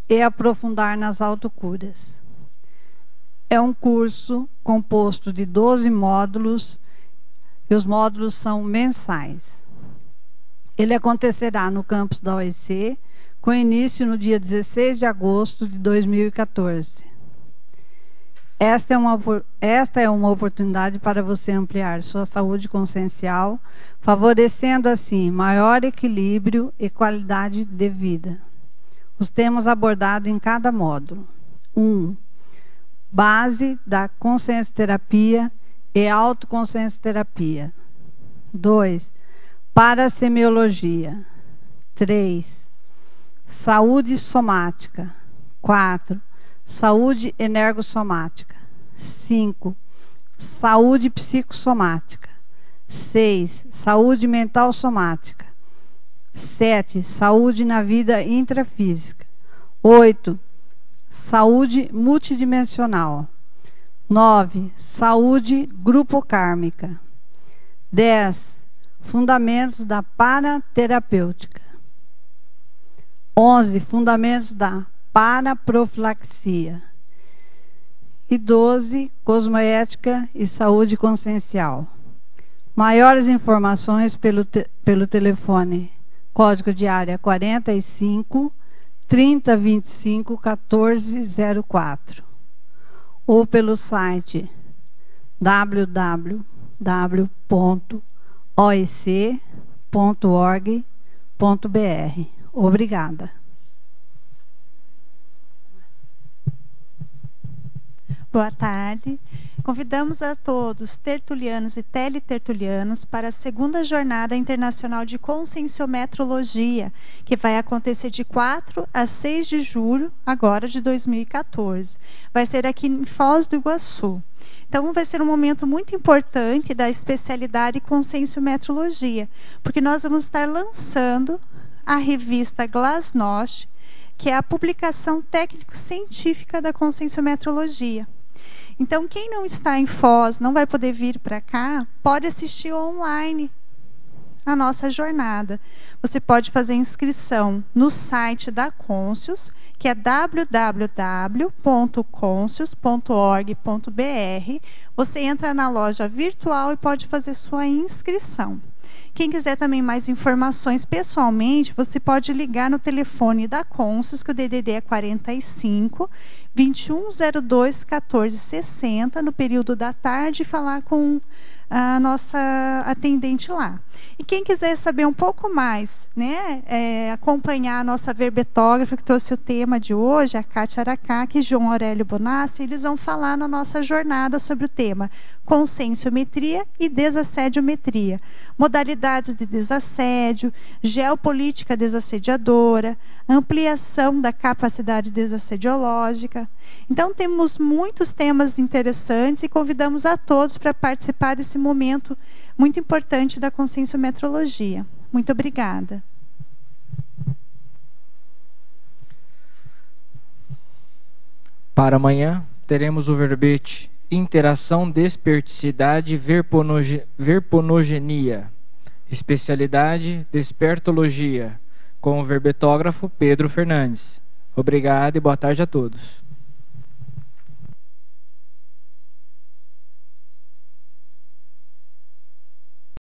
e aprofundar nas autocuras. É um curso composto de 12 módulos, e os módulos são mensais. Ele acontecerá no campus da OEC, com início no dia 16 de agosto de 2014. Esta é uma oportunidade para você ampliar sua saúde consciencial, favorecendo assim maior equilíbrio e qualidade de vida. Os temas abordados em cada módulo: 1. Base da consciencioterapia e autoconsciencioterapia. 2. Parasemiologia. 3. Saúde somática. 4. Saúde energossomática. 5. Saúde psicossomática. 6. Saúde mental somática. 7. Saúde na vida intrafísica. 8. Saúde multidimensional. 9. Saúde grupocármica. 10. Fundamentos da paraterapêutica. 11. Fundamentos da paraprofilaxia. E 12. Cosmoética e saúde consciencial. Maiores informações pelo telefone, código de área 45 3025 1404, ou pelo site www.oec.org.br. Obrigada. Boa tarde. Convidamos a todos, tertulianos e teletertulianos, para a segunda Jornada Internacional de Conscienciometrologia, que vai acontecer de 4 a 6 de julho, agora de 2014. Vai ser aqui em Foz do Iguaçu. Então, vai ser um momento muito importante da especialidade Conscienciometrologia, porque nós vamos estar lançando a revista Glasnost, que é a publicação técnico-científica da conscienciometrologia. Então, quem não está em Foz, não vai poder vir para cá, pode assistir online a nossa jornada. Você pode fazer inscrição no site da Conscius, que é www.conscius.org.br. Você entra na loja virtual e pode fazer sua inscrição. Quem quiser também mais informações pessoalmente, você pode ligar no telefone da Consus, que o DDD é 45 2102 1460, no período da tarde, e falar com a nossa atendente lá. E quem quiser saber um pouco mais, né, acompanhar a nossa verbetógrafa que trouxe o tema de hoje, a Kátia Aracaque e João Aurélio Bonassi, eles vão falar na nossa jornada sobre o tema conscienciometria e desassediometria, modalidades de desassédio, geopolítica desassediadora, ampliação da capacidade desassediológica. Então, temos muitos temas interessantes e convidamos a todos para participar desse momento muito importante da conscienciometrologia. Muito obrigada. Para amanhã, teremos o verbete Interação, Desperticidade, Verponogenia, especialidade Despertologia, com o verbetógrafo Pedro Fernandes. Obrigado e boa tarde a todos.